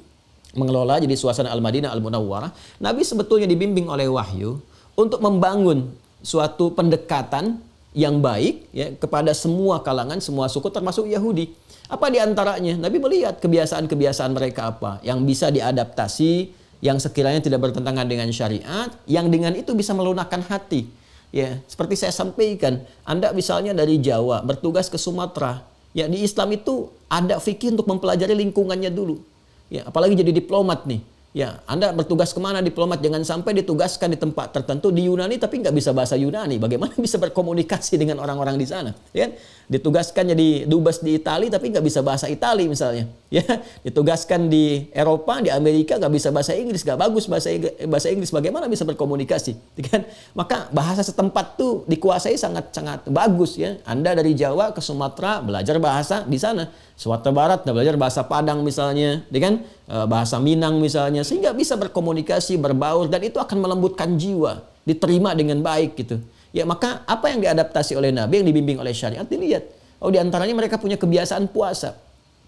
mengelola jadi suasana Al-Madinah Al-Munawwarah, Nabi sebetulnya dibimbing oleh wahyu untuk membangun suatu pendekatan yang baik ya kepada semua kalangan, semua suku termasuk Yahudi. Apa di antaranya? Nabi melihat kebiasaan-kebiasaan mereka apa yang bisa diadaptasi yang sekiranya tidak bertentangan dengan syariat, yang dengan itu bisa melunakkan hati. Ya, seperti saya sampaikan, Anda misalnya dari Jawa bertugas ke Sumatera. Ya, di Islam itu ada fikih untuk mempelajari lingkungannya dulu. Ya, apalagi jadi diplomat nih. Ya, Anda bertugas kemana diplomat, jangan sampai ditugaskan di tempat tertentu di Yunani tapi nggak bisa bahasa Yunani. Bagaimana bisa berkomunikasi dengan orang-orang di sana? Ya, ditugaskan jadi dubes di Italia tapi nggak bisa bahasa Italia misalnya. Ya, ditugaskan di Eropa, di Amerika nggak bisa bahasa Inggris, nggak bagus bahasa Inggris. Bagaimana bisa berkomunikasi? Kan? Maka bahasa setempat tuh dikuasai sangat-sangat bagus ya. Anda dari Jawa ke Sumatera belajar bahasa di sana. Sumatera Barat belajar bahasa Padang misalnya, kan? Bahasa Minang misalnya, sehingga bisa berkomunikasi, berbaur, dan itu akan melembutkan jiwa, diterima dengan baik gitu. Ya, maka apa yang diadaptasi oleh Nabi, yang dibimbing oleh syariat, dilihat. Oh, diantaranya mereka punya kebiasaan puasa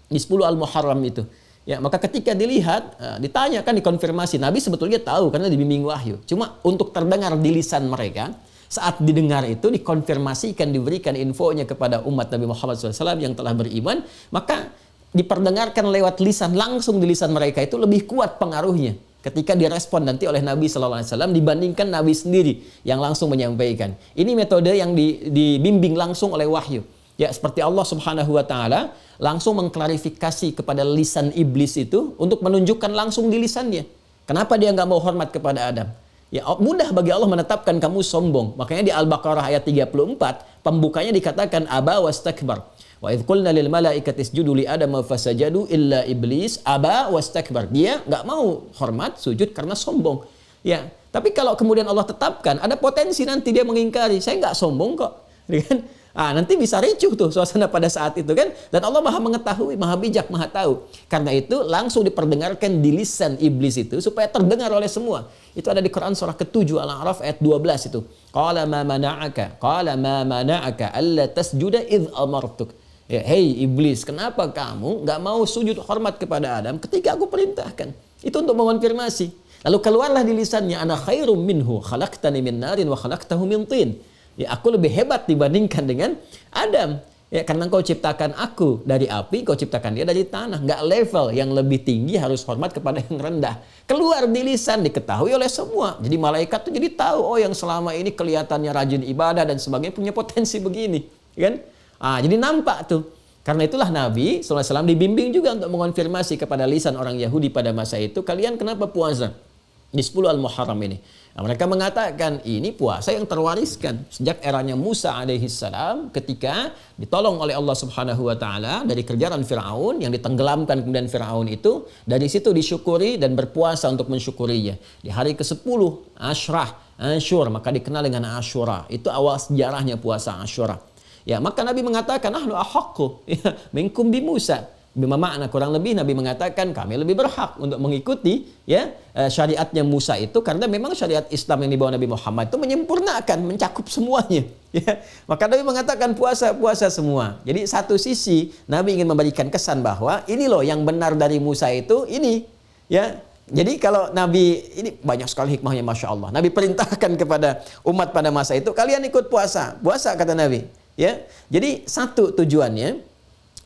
di 10 Al-Muharram itu. Ya, maka ketika dilihat, ditanyakan, dikonfirmasi, Nabi sebetulnya tahu karena dibimbing wahyu. Cuma untuk terdengar di lisan mereka, saat didengar itu dikonfirmasikan, diberikan infonya kepada umat Nabi Muhammad SAW yang telah beriman, maka diperdengarkan lewat lisan, langsung di lisan mereka itu lebih kuat pengaruhnya ketika direspon nanti oleh Nabi SAW dibandingkan Nabi sendiri yang langsung menyampaikan. Ini metode yang dibimbing langsung oleh wahyu. Ya, seperti Allah Subhanahu wa taala langsung mengklarifikasi kepada lisan iblis itu untuk menunjukkan langsung di lisannya. Kenapa dia nggak mau hormat kepada Adam? Ya, mudah bagi Allah menetapkan kamu sombong. Makanya di Al-Baqarah ayat 34, pembukanya dikatakan aba wastakbar. Wa idh qulna lil malaikati isjudu li Adam fasajadu illa iblis aba wastakbar. Dia nggak mau hormat, sujud karena sombong. Ya, tapi kalau kemudian Allah tetapkan, ada potensi nanti dia mengingkari. Saya nggak sombong kok. Kan? Nanti bisa ricuh tuh suasana pada saat itu kan. Dan Allah maha mengetahui, maha bijak, maha tahu. Karena itu langsung diperdengarkan di lisan iblis itu supaya terdengar oleh semua. Itu ada di Quran surah ke-7 Al-A'raf ayat 12 itu. Qala ma mana'aka alla tasjuda idh amartuk. Ya, hei iblis, kenapa kamu nggak mau sujud hormat kepada Adam ketika aku perintahkan? Itu untuk mengonfirmasi. Lalu keluarlah di lisannya, ana khairum minhu khalaqtani min narin wa khalaqtahu min tin. Ya, aku lebih hebat dibandingkan dengan Adam. Ya, karena kau ciptakan aku dari api, kau ciptakan dia dari tanah. Nggak level, yang lebih tinggi harus hormat kepada yang rendah. Keluar di lisan, diketahui oleh semua. Jadi malaikat tuh jadi tahu, oh yang selama ini kelihatannya rajin ibadah dan sebagainya punya potensi begini. Kan? Jadi nampak tuh. Karena itulah Nabi SAW dibimbing juga untuk mengonfirmasi kepada lisan orang Yahudi pada masa itu, kalian kenapa puasa di 10 Al-Muharram ini? Mereka mengatakan ini puasa yang terwariskan sejak eranya Musa alaihissalam ketika ditolong oleh Allah Subhanahu wa taala dari kejaran Firaun yang ditenggelamkan kemudian Firaun itu, dari situ disyukuri dan berpuasa untuk mensyukurinya. Di hari ke-10 Asyur, maka dikenal dengan Asyura. Itu awal sejarahnya puasa Asyura. Ya, maka Nabi mengatakan ahlu ahaqqu minkum bi Musa. Bima makna, kurang lebih Nabi mengatakan kami lebih berhak untuk mengikuti ya syariatnya Musa itu, karena memang syariat Islam yang dibawa Nabi Muhammad itu menyempurnakan, mencakup semuanya. Ya. Maka Nabi mengatakan puasa semua. Jadi satu sisi Nabi ingin memberikan kesan bahwa ini loh yang benar dari Musa itu ini. Ya. Jadi kalau Nabi, ini banyak sekali hikmahnya Masya Allah. Nabi perintahkan kepada umat pada masa itu, kalian ikut puasa. Puasa kata Nabi. Ya. Jadi satu tujuannya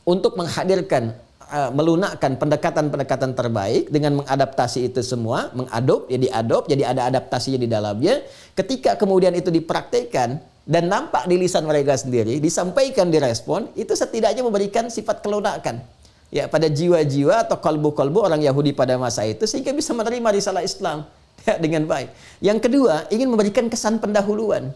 untuk menghadirkan, melunakkan pendekatan-pendekatan terbaik dengan mengadaptasi itu semua, jadi ada adaptasinya di dalamnya. Ketika kemudian itu dipraktikkan dan nampak di lisan mereka sendiri, disampaikan, direspon, itu setidaknya memberikan sifat kelunakan ya pada jiwa-jiwa atau kalbu-kalbu orang Yahudi pada masa itu, sehingga bisa menerima risalah Islam ya, dengan baik. Yang kedua, ingin memberikan kesan pendahuluan.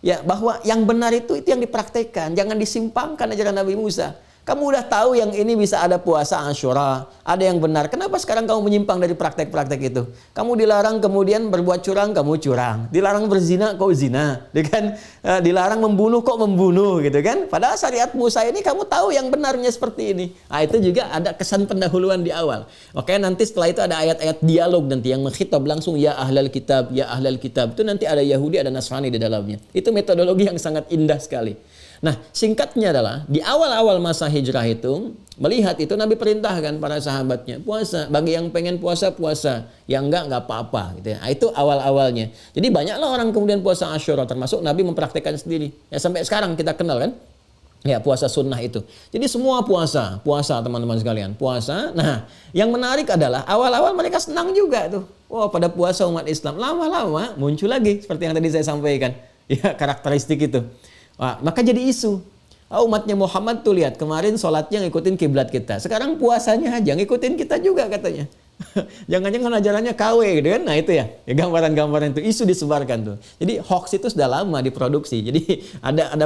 Ya, bahwa yang benar itu yang dipraktekkan, jangan disimpangkan ajaran Nabi Musa. Kamu udah tahu yang ini bisa ada puasa Asyura, ada yang benar. Kenapa sekarang kamu menyimpang dari praktek-praktek itu? Kamu dilarang kemudian berbuat curang, kamu curang. Dilarang berzina, kau zina. Dilarang membunuh, kok membunuh gitu kan? Padahal syariat Musa ini kamu tahu yang benarnya seperti ini. Itu juga ada kesan pendahuluan di awal. Makanya nanti setelah itu ada ayat-ayat dialog nanti yang mengkhitab langsung ya ahlal kitab, ya ahlal kitab. Itu nanti ada Yahudi, ada Nasrani di dalamnya. Itu metodologi yang sangat indah sekali. Nah, singkatnya adalah di awal-awal masa hijrah itu, melihat itu Nabi perintahkan para sahabatnya puasa. Bagi yang pengen puasa, puasa. Yang enggak apa-apa gitu ya. Itu awal-awalnya. Jadi banyaklah orang kemudian puasa Asyura, termasuk Nabi mempraktekkan sendiri. Ya sampai sekarang kita kenal kan. Ya, puasa sunnah itu. Jadi semua puasa teman-teman sekalian, puasa. Nah, yang menarik adalah awal-awal mereka senang juga tuh. Wah, pada puasa umat Islam. Lama-lama muncul lagi seperti yang tadi saya sampaikan. Ya, karakteristik itu. Wah, maka jadi isu. Umatnya Muhammad tuh lihat, kemarin sholatnya ngikutin kiblat kita. Sekarang puasanya aja ngikutin kita juga katanya. Jangan-jangan ajarannya KW gitu kan. Nah itu ya gambaran-gambaran itu isu disebarkan tuh. Jadi hoax itu sudah lama diproduksi. Jadi ada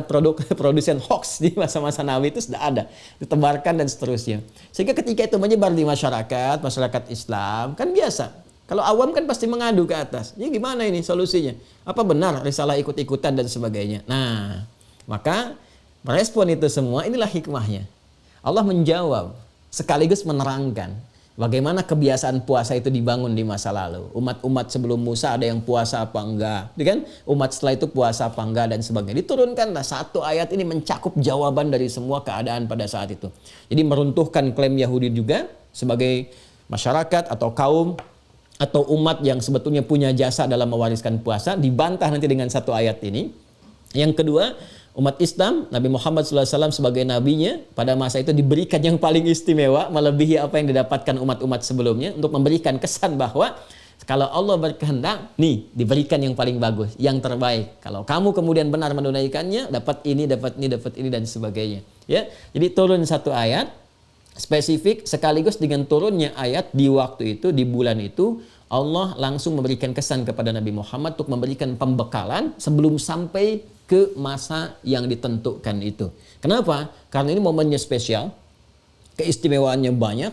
produsen hoax di masa-masa Nabi itu sudah ada, ditebarkan dan seterusnya. Sehingga ketika itu menyebar di masyarakat Islam kan biasa. Kalau awam kan pasti mengadu ke atas. Ini gimana ini solusinya? Apa benar risalah ikut-ikutan dan sebagainya? Nah, maka merespon itu semua, inilah hikmahnya. Allah menjawab sekaligus menerangkan bagaimana kebiasaan puasa itu dibangun di masa lalu. Umat-umat sebelum Musa ada yang puasa apa enggak, kan? Umat setelah itu puasa apa enggak dan sebagainya. Diturunkanlah satu ayat ini mencakup jawaban dari semua keadaan pada saat itu. Jadi meruntuhkan klaim Yahudi juga sebagai masyarakat atau kaum atau umat yang sebetulnya punya jasa dalam mewariskan puasa, dibantah nanti dengan satu ayat ini. Yang kedua, umat Islam, Nabi Muhammad SAW sebagai nabinya pada masa itu diberikan yang paling istimewa, melebihi apa yang didapatkan umat-umat sebelumnya, untuk memberikan kesan bahwa kalau Allah berkehendak, nih diberikan yang paling bagus, yang terbaik. Kalau kamu kemudian benar menunaikannya, dapat ini, dan sebagainya. Ya, jadi turun satu ayat spesifik sekaligus dengan turunnya ayat di waktu itu, di bulan itu, Allah langsung memberikan kesan kepada Nabi Muhammad untuk memberikan pembekalan sebelum sampai ke masa yang ditentukan itu. Kenapa? Karena ini momennya spesial, keistimewaannya banyak,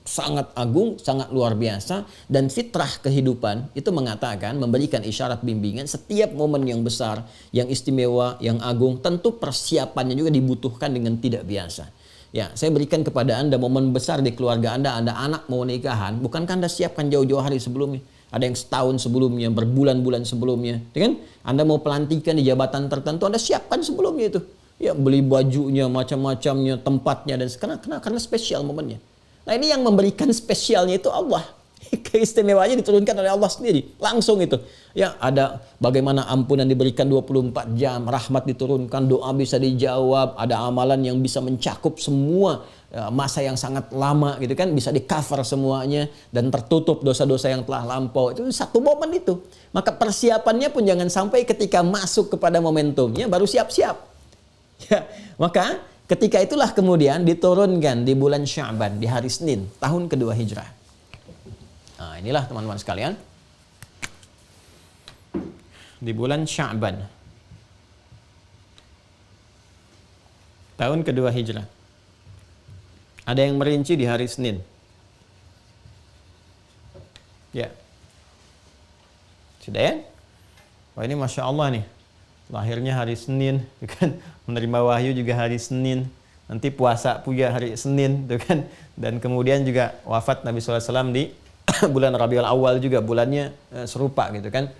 sangat agung, sangat luar biasa, dan fitrah kehidupan itu mengatakan, memberikan isyarat bimbingan, setiap momen yang besar, yang istimewa, yang agung, tentu persiapannya juga dibutuhkan dengan tidak biasa. Ya, saya berikan kepada Anda momen besar di keluarga Anda anak mau nikahan, bukankah Anda siapkan jauh-jauh hari sebelumnya? Ada yang setahun sebelumnya, berbulan-bulan sebelumnya, kan? Anda mau pelantikan di jabatan tertentu, Anda siapkan sebelumnya itu. Ya, beli bajunya, macam-macamnya, tempatnya, dan karena spesial momennya. Nah, ini yang memberikan spesialnya itu Allah. Keistimewaannya diturunkan oleh Allah sendiri, langsung itu. Ya, ada bagaimana ampunan diberikan 24 jam, rahmat diturunkan, doa bisa dijawab, ada amalan yang bisa mencakup semua masa yang sangat lama gitu kan, bisa di-cover semuanya dan tertutup dosa-dosa yang telah lampau. Itu satu momen itu. Maka persiapannya pun jangan sampai ketika masuk kepada momentumnya baru siap-siap. Ya, maka ketika itulah kemudian diturunkan di bulan Sya'ban, di hari Senin, tahun kedua Hijrah. Nah, inilah teman-teman sekalian. Di bulan Sya'ban, tahun kedua Hijrah. Ada yang merinci di hari Senin. Ya. Sudah ya? Wah, ini Masya Allah nih. Lahirnya hari Senin, kan? Menerima wahyu juga hari Senin. Nanti puasa puja hari Senin, kan? Dan kemudian juga wafat Nabi SAW di bulan Rabiul Awal juga, bulannya serupa gitu kan.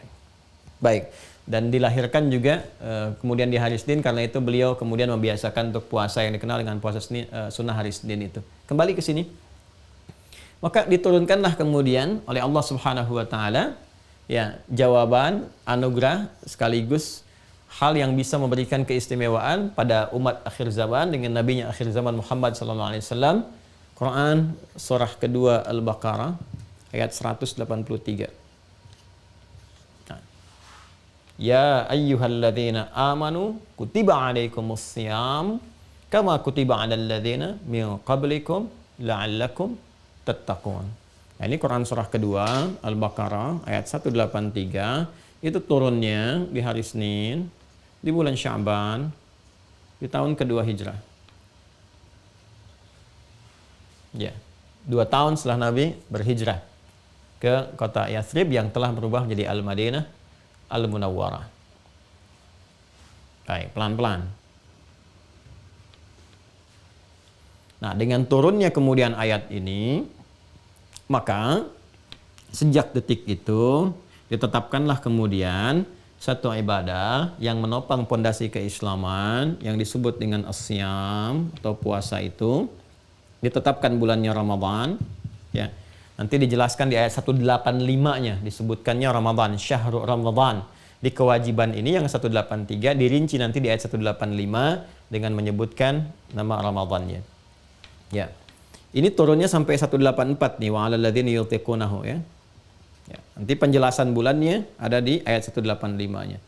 Baik, dan dilahirkan juga kemudian di hari Senin, karena itu beliau kemudian membiasakan untuk puasa yang dikenal dengan puasa Senin, sunnah hari Senin itu. Kembali ke sini. Maka diturunkanlah kemudian oleh Allah Subhanahu wa taala ya jawaban, anugerah sekaligus hal yang bisa memberikan keistimewaan pada umat akhir zaman dengan nabinya akhir zaman Muhammad sallallahu alaihi wasallam. Quran surah kedua Al-Baqarah ayat 183. Nah. Ya ayyuhalladzina amanu kutiba alaikumus syiyam kama kutiba alal ladzina min qablikum la'allakum tattaqun. Nah, ini Quran surah kedua Al-Baqarah ayat 183. Itu turunnya di hari Senin di bulan Sya'ban di tahun kedua Hijrah. Ya, 2 tahun setelah Nabi berhijrah ke kota Yathrib yang telah berubah menjadi Al-Madinah Al-Munawwarah. Baik, pelan-pelan. Nah, dengan turunnya kemudian ayat ini, maka sejak detik itu ditetapkanlah kemudian satu ibadah yang menopang pondasi keislaman yang disebut dengan as-syiyam atau puasa itu. Ditetapkan bulannya Ramadan, ya. Nanti dijelaskan di ayat 185-nya disebutkannya Ramadan, syahrul Ramadan. Di kewajiban ini yang 183 dirinci nanti di ayat 185 dengan menyebutkan nama Ramadannya. Ya. Ini turunnya sampai 184 nih, wa 'alal ladzina yutiqunahu ya. Ya, nanti penjelasan bulannya ada di ayat 185-nya.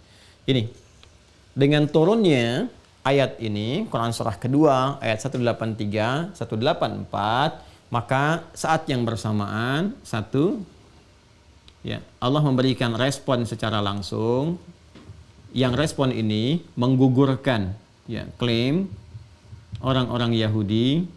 Ini dengan turunnya ayat ini, Quran surah kedua ayat 183, 184, maka saat yang bersamaan ya, Allah memberikan respon secara langsung. Yang respon ini menggugurkan ya klaim orang-orang Yahudi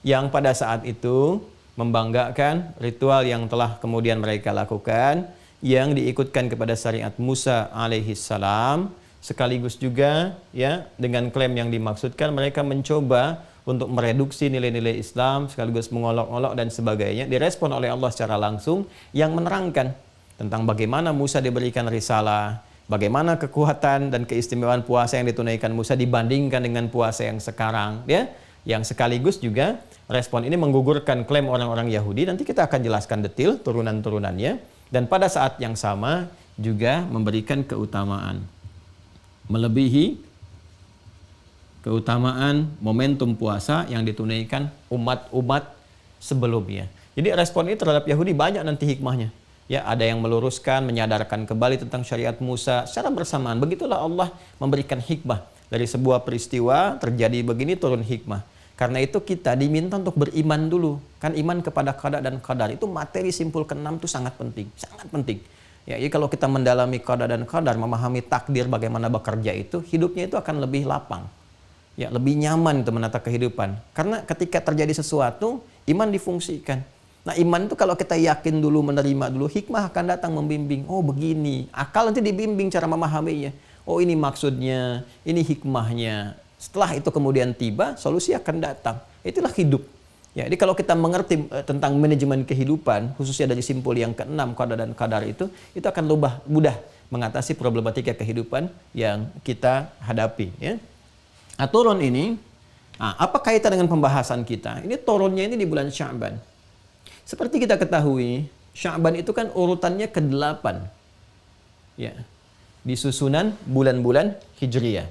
yang pada saat itu membanggakan ritual yang telah kemudian mereka lakukan, yang diikutkan kepada syariat Musa alaihi salam, sekaligus juga ya dengan klaim yang dimaksudkan mereka mencoba untuk mereduksi nilai-nilai Islam, sekaligus mengolok-olok dan sebagainya. Direspon oleh Allah secara langsung yang menerangkan tentang bagaimana Musa diberikan risalah, bagaimana kekuatan dan keistimewaan puasa yang ditunaikan Musa dibandingkan dengan puasa yang sekarang, ya. Yang sekaligus juga respon ini menggugurkan klaim orang-orang Yahudi. Nanti kita akan jelaskan detail turunan-turunannya. Dan pada saat yang sama juga memberikan keutamaan, melebihi keutamaan momentum puasa yang ditunaikan umat-umat sebelumnya. Jadi respon ini terhadap Yahudi banyak nanti hikmahnya. Ya, ada yang meluruskan, menyadarkan kembali tentang syariat Musa secara bersamaan. Begitulah Allah memberikan hikmah dari sebuah peristiwa terjadi begini, turun hikmah. Karena itu kita diminta untuk beriman dulu. Kan iman kepada qada dan qadar itu materi simpul ke-6 itu sangat penting, sangat penting. Ya, jadi kalau kita mendalami qada dan qadar, memahami takdir bagaimana bekerja itu, hidupnya itu akan lebih lapang. Ya, lebih nyaman itu menata kehidupan. Karena ketika terjadi sesuatu, iman difungsikan. Nah, iman itu kalau kita yakin dulu, menerima dulu, hikmah akan datang membimbing. Oh, begini. Akal nanti dibimbing cara memahaminya. Oh, ini maksudnya, ini hikmahnya. Setelah itu kemudian tiba, solusi akan datang. Itulah hidup. Ya, jadi kalau kita mengerti tentang manajemen kehidupan, khususnya dari simpul yang ke-6, qada dan qadar itu akan mudah mengatasi problematika kehidupan yang kita hadapi. Ya. Nah, turun ini, apa kaitan dengan pembahasan kita? Ini turunnya ini di bulan Sya'ban. Seperti kita ketahui, Sya'ban itu kan urutannya ke-8. Ya. Di susunan bulan-bulan Hijriyah.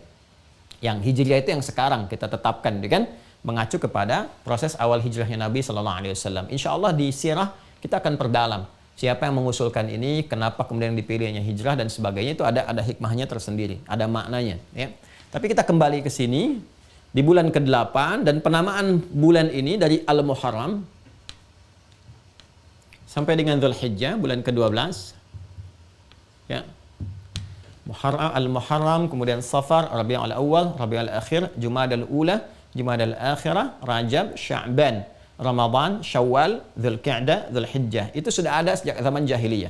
Yang Hijriyah itu yang sekarang kita tetapkan, kan? Mengacu kepada proses awal hijrahnya Nabi Sallallahu Alaihi Wasallam. Insya Allah di sirah kita akan perdalam siapa yang mengusulkan ini, kenapa kemudian dipilihnya hijrah dan sebagainya, itu ada hikmahnya tersendiri, ada maknanya. Ya. Tapi kita kembali ke sini di bulan ke-8 dan penamaan bulan ini dari Al-Muharram sampai dengan Dzulhijjah bulan ke-12. Ya. Al-Muharram, kemudian Safar, Rabiul Awal, Rabiul Akhir, Jumadal Ula, Jumadal Akhirah, Rajab, Sya'ban, Ramadan, Syawal, Dzulqa'dah, Dzulhijjah. Itu sudah ada sejak zaman jahiliyah.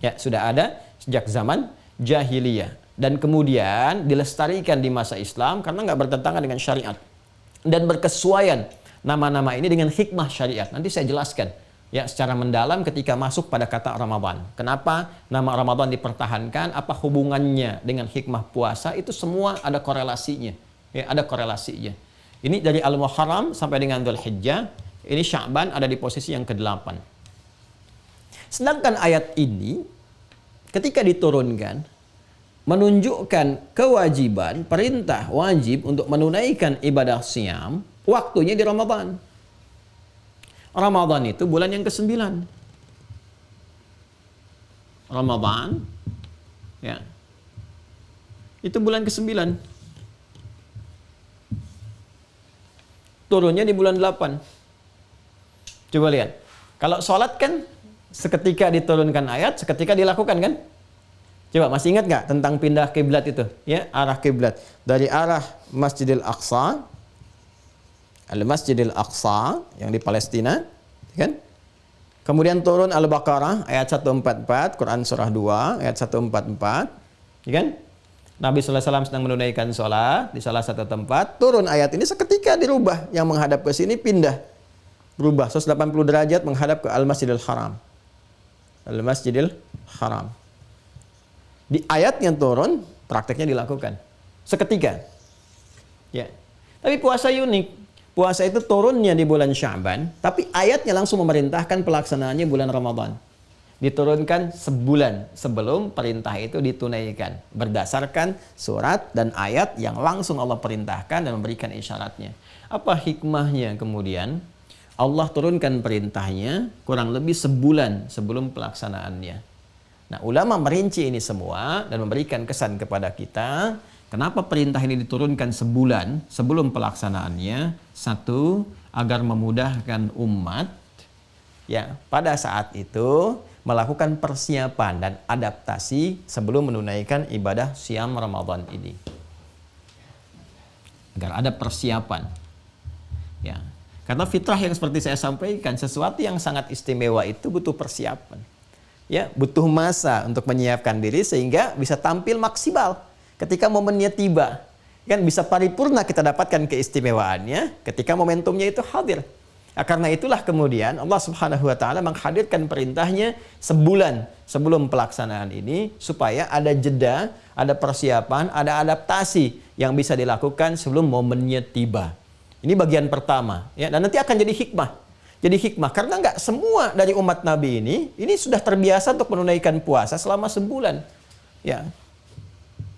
Ya, sudah ada sejak zaman jahiliyah. Dan kemudian dilestarikan di masa Islam karena nggak bertentangan dengan syariat. Dan berkesesuaian nama-nama ini dengan hikmah syariat. Nanti saya jelaskan ya secara mendalam ketika masuk pada kata Ramadan. Kenapa nama Ramadan dipertahankan? Apa hubungannya dengan hikmah puasa? Itu semua ada korelasinya. Ya, ada korelasinya. Ini dari Al-Muharram sampai dengan Dzulhijjah. Ini Sya'ban ada di posisi yang ke-8. Sedangkan ayat ini ketika diturunkan menunjukkan kewajiban, perintah wajib untuk menunaikan ibadah siam, waktunya di Ramadan. Ramadan itu bulan yang ke-9. Ramadan, ya, itu bulan ke-9. Turunnya di bulan 8. Coba lihat. Kalau sholat kan seketika diturunkan ayat, seketika dilakukan kan? Coba masih ingat nggak tentang pindah kiblat itu? Ya, arah kiblat dari arah Masjidil Aqsa, Al-Masjidil Aqsa yang di Palestina, kan? Kemudian turun Al-Baqarah ayat 144, Quran surah 2 ayat 144, ya kan? Nabi sallallahu alaihi wasallam sedang menunaikan sholat di salah satu tempat, turun ayat ini seketika dirubah, yang menghadap ke sini pindah, berubah 180 derajat menghadap ke Al-Masjidil Haram. Al-Masjidil Haram. Di ayat yang turun, prakteknya dilakukan seketika. Ya. Tapi puasa unik. Puasa itu turunnya di bulan Sya'ban, tapi ayatnya langsung memerintahkan pelaksanaannya bulan Ramadan. diturunkan sebulan sebelum perintah itu ditunaikan. Berdasarkan surat dan ayat yang langsung Allah perintahkan dan memberikan isyaratnya. Apa hikmahnya kemudian? Allah turunkan perintahnya kurang lebih sebulan sebelum pelaksanaannya. Nah, ulama merinci ini semua dan memberikan kesan kepada kita. Kenapa perintah ini diturunkan sebulan sebelum pelaksanaannya? Satu, agar memudahkan umat ya pada saat itu melakukan persiapan dan adaptasi sebelum menunaikan ibadah siam Ramadan ini. Agar ada persiapan. Ya. Karena fitrah yang seperti saya sampaikan, sesuatu yang sangat istimewa itu butuh persiapan. Ya, butuh masa untuk menyiapkan diri sehingga bisa tampil maksimal ketika momennya tiba. Kan bisa paripurna kita dapatkan keistimewaannya ketika momentumnya itu hadir. Nah, karena itulah kemudian Allah Subhanahu wa taala menghadirkan perintahnya sebulan sebelum pelaksanaan ini supaya ada jeda, ada persiapan, ada adaptasi yang bisa dilakukan sebelum momennya tiba. Ini bagian pertama, ya, dan nanti akan jadi hikmah. Jadi hikmah karena nggak semua dari umat Nabi ini sudah terbiasa untuk menunaikan puasa selama sebulan. Ya,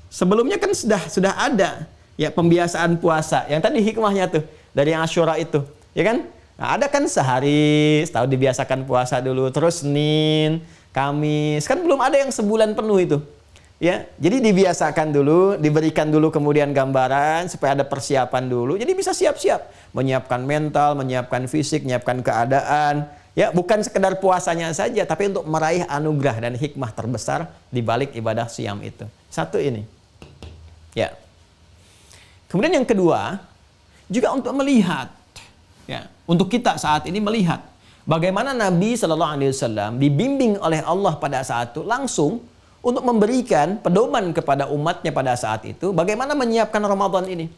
sebelumnya kan sudah ada ya pembiasaan puasa. Yang tadi hikmahnya tuh dari Asyura itu, ya kan? Nah, ada kan sehari, setahun dibiasakan puasa dulu, terus Senin, Kamis, kan belum ada yang sebulan penuh itu. Ya, jadi dibiasakan dulu, diberikan dulu kemudian gambaran supaya ada persiapan dulu. Jadi bisa siap-siap, menyiapkan mental, menyiapkan fisik, menyiapkan keadaan. Ya, bukan sekedar puasanya saja, tapi untuk meraih anugerah dan hikmah terbesar di balik ibadah siam itu. Satu ini. Ya. Kemudian yang kedua, juga untuk melihat, ya, untuk kita saat ini melihat bagaimana Nabi Shallallahu Alaihi Wasallam dibimbing oleh Allah pada saat itu langsung untuk memberikan pedoman kepada umatnya pada saat itu bagaimana menyiapkan Ramadan ini.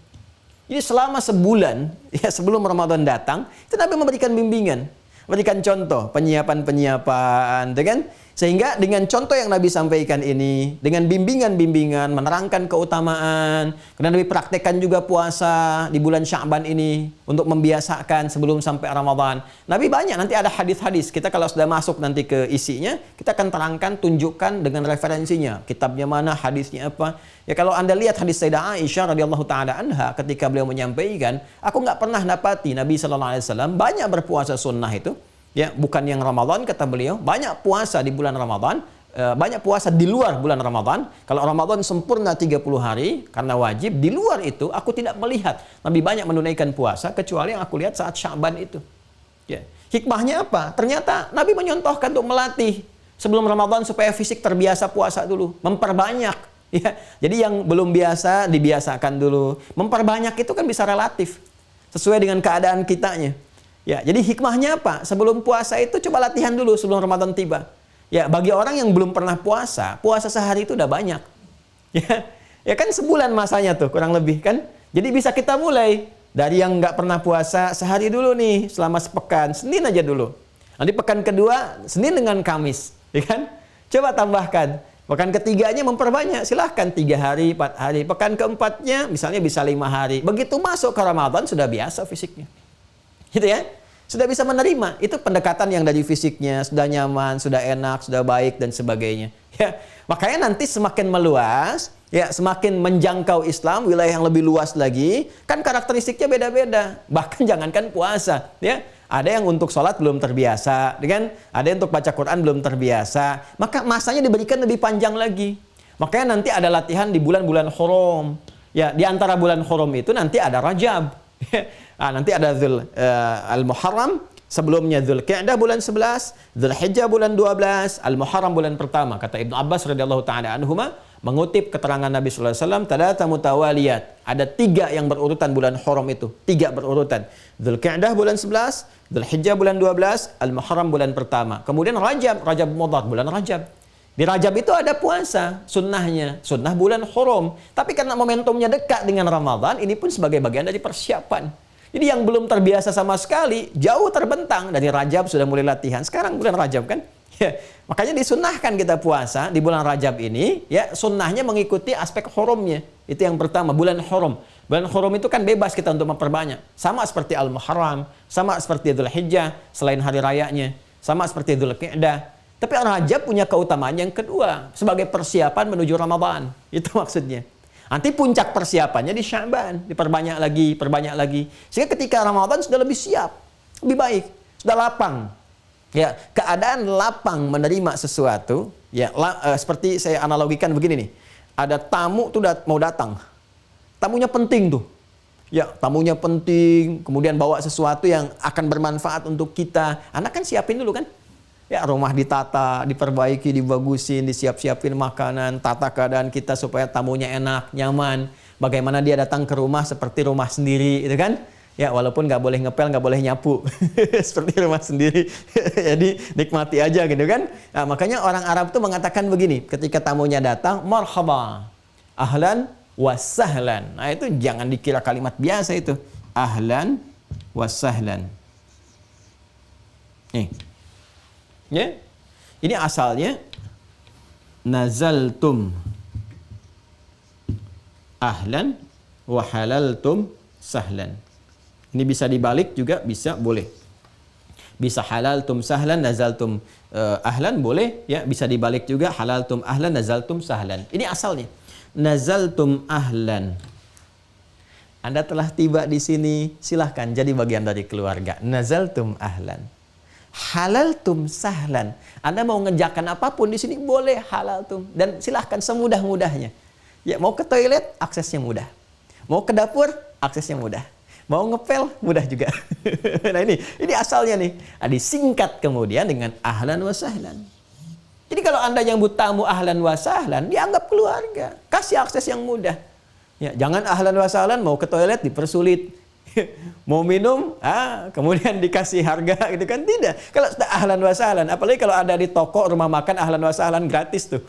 Jadi selama sebulan ya sebelum Ramadan datang, itu Nabi memberikan bimbingan, memberikan contoh penyiapan-penyiapan, dengan sehingga dengan contoh yang Nabi sampaikan ini, dengan bimbingan-bimbingan, menerangkan keutamaan, kemudian Nabi praktekkan juga puasa di bulan Sya'ban ini untuk membiasakan sebelum sampai Ramadan. Nabi banyak, nanti ada hadis-hadis. Kita kalau sudah masuk nanti ke isinya, kita akan terangkan, tunjukkan dengan referensinya. Kitabnya mana, hadisnya apa. Ya kalau Anda lihat hadis Sayyidah Aisyah radhiyallahu taala anha ketika beliau menyampaikan, aku nggak pernah dapati Nabi sallallahu alaihi wasallam banyak berpuasa sunnah itu. Ya, bukan yang Ramadan kata beliau, banyak puasa di bulan Ramadan, banyak puasa di luar bulan Ramadan. Kalau Ramadan sempurna 30 hari karena wajib, di luar itu aku tidak melihat Nabi banyak menunaikan puasa kecuali yang aku lihat saat Sya'ban itu. Ya. Hikmahnya apa? Ternyata Nabi menyontohkan untuk melatih sebelum Ramadan supaya fisik terbiasa puasa dulu, memperbanyak. Ya. Jadi yang belum biasa dibiasakan dulu. Memperbanyak itu kan bisa relatif sesuai dengan keadaan kitanya. Ya, jadi hikmahnya apa? Sebelum puasa itu coba latihan dulu sebelum Ramadan tiba. Ya, bagi orang yang belum pernah puasa, puasa sehari itu udah banyak. Ya kan sebulan masanya tuh kurang lebih kan. Jadi bisa kita mulai dari yang nggak pernah puasa sehari dulu nih selama sepekan, Senin aja dulu. Nanti pekan kedua Senin dengan Kamis, ya kan? Coba tambahkan. Pekan ketiganya memperbanyak, silahkan 3 hari, 4 hari. Pekan keempatnya misalnya bisa 5 hari. Begitu masuk ke Ramadan sudah biasa fisiknya. Gitu ya, sudah bisa menerima. Itu pendekatan yang dari fisiknya sudah nyaman, sudah enak, sudah baik dan sebagainya. Ya, makanya nanti semakin meluas, ya semakin menjangkau Islam wilayah yang lebih luas lagi, kan karakteristiknya beda-beda. Bahkan jangankan puasa, ya ada yang untuk sholat belum terbiasa, kan? Ada yang untuk baca Quran belum terbiasa. Maka masanya diberikan lebih panjang lagi. Makanya nanti ada latihan di bulan-bulan Hurum. Ya, di antara bulan Hurum itu nanti ada Rajab. Nanti ada Al-Muharram, sebelumnya Dzulqa'dah bulan 11, Dzulhijjah bulan 12, Al-Muharram bulan pertama. Kata Ibnu Abbas radhiyallahu taala anhuma mengutip keterangan Nabi sallallahu alaihi wasallam, thalatha mutawaliyat. Ada 3 yang berurutan bulan Hurum itu, 3 berurutan. Dzulqa'dah bulan 11, Dzulhijjah bulan 12, Al-Muharram bulan pertama. Kemudian Rajab Mudhar bulan Rajab. Di Rajab itu ada puasa, sunnahnya, sunnah bulan Hurum. Tapi karena momentumnya dekat dengan Ramadan, ini pun sebagai bagian dari persiapan. Jadi yang belum terbiasa sama sekali, jauh terbentang. Dari Rajab sudah mulai latihan, sekarang bulan Rajab kan? Ya, makanya disunnahkan kita puasa di bulan Rajab ini, ya sunnahnya mengikuti aspek hurumnya. Itu yang pertama, bulan Hurum. Bulan Hurum itu kan bebas kita untuk memperbanyak. Sama seperti Al-Muharram, sama seperti Dzulhijjah, selain hari rayanya. Sama seperti Dzulqa'dah. Tapi Rajab punya keutamaan yang kedua sebagai persiapan menuju Ramadan. Itu maksudnya. Nanti puncak persiapannya di Sya'ban, diperbanyak lagi, perbanyak lagi. Sehingga ketika Ramadan sudah lebih siap, lebih baik, sudah lapang. Ya, keadaan lapang menerima sesuatu, ya seperti saya analogikan begini nih. Ada tamu tuh mau datang. Tamunya penting tuh. Ya, tamunya penting, kemudian bawa sesuatu yang akan bermanfaat untuk kita. Anda kan siapin dulu kan? Ya, rumah ditata, diperbaiki, dibagusin, disiap-siapin makanan, tata keadaan kita supaya tamunya enak, nyaman. Bagaimana dia datang ke rumah seperti rumah sendiri, itu kan? Ya, walaupun nggak boleh ngepel, nggak boleh nyapu. Seperti rumah sendiri. Jadi, nikmati aja gitu kan? Nah, makanya orang Arab tuh mengatakan begini, ketika tamunya datang, marhaba, ahlan wasahlan. Nah, itu jangan dikira kalimat biasa itu. Ahlan wasahlan. Nih. Ya. Ini asalnya nazaltum ahlan wa halaltum sahlan. Ini bisa dibalik juga, bisa, boleh. Bisa halaltum sahlan, nazaltum ahlan, boleh. Ya, bisa dibalik juga, halaltum ahlan, nazaltum sahlan. Ini asalnya. Nazaltum ahlan. Anda telah tiba di sini, silahkan jadi bagian dari keluarga. Nazaltum ahlan. Halaltum sahlan. Anda mau ngejakan apapun di sini boleh halaltum, dan silahkan semudah-mudahnya. Ya, mau ke toilet aksesnya mudah. Mau ke dapur aksesnya mudah. Mau ngepel mudah juga. Nah, ini asalnya nih. Disingkat kemudian dengan ahlan wa sahlan. Jadi kalau Anda nyambut tamu ahlan wa sahlan, dianggap keluarga. Kasih akses yang mudah. Ya, jangan ahlan wa sahlan mau ke toilet dipersulit. Mau minum, kemudian dikasih harga gitu kan, tidak. Kalau sudah ahlan wa sahlan, apalagi kalau ada di toko rumah makan ahlan wa sahlan gratis tuh.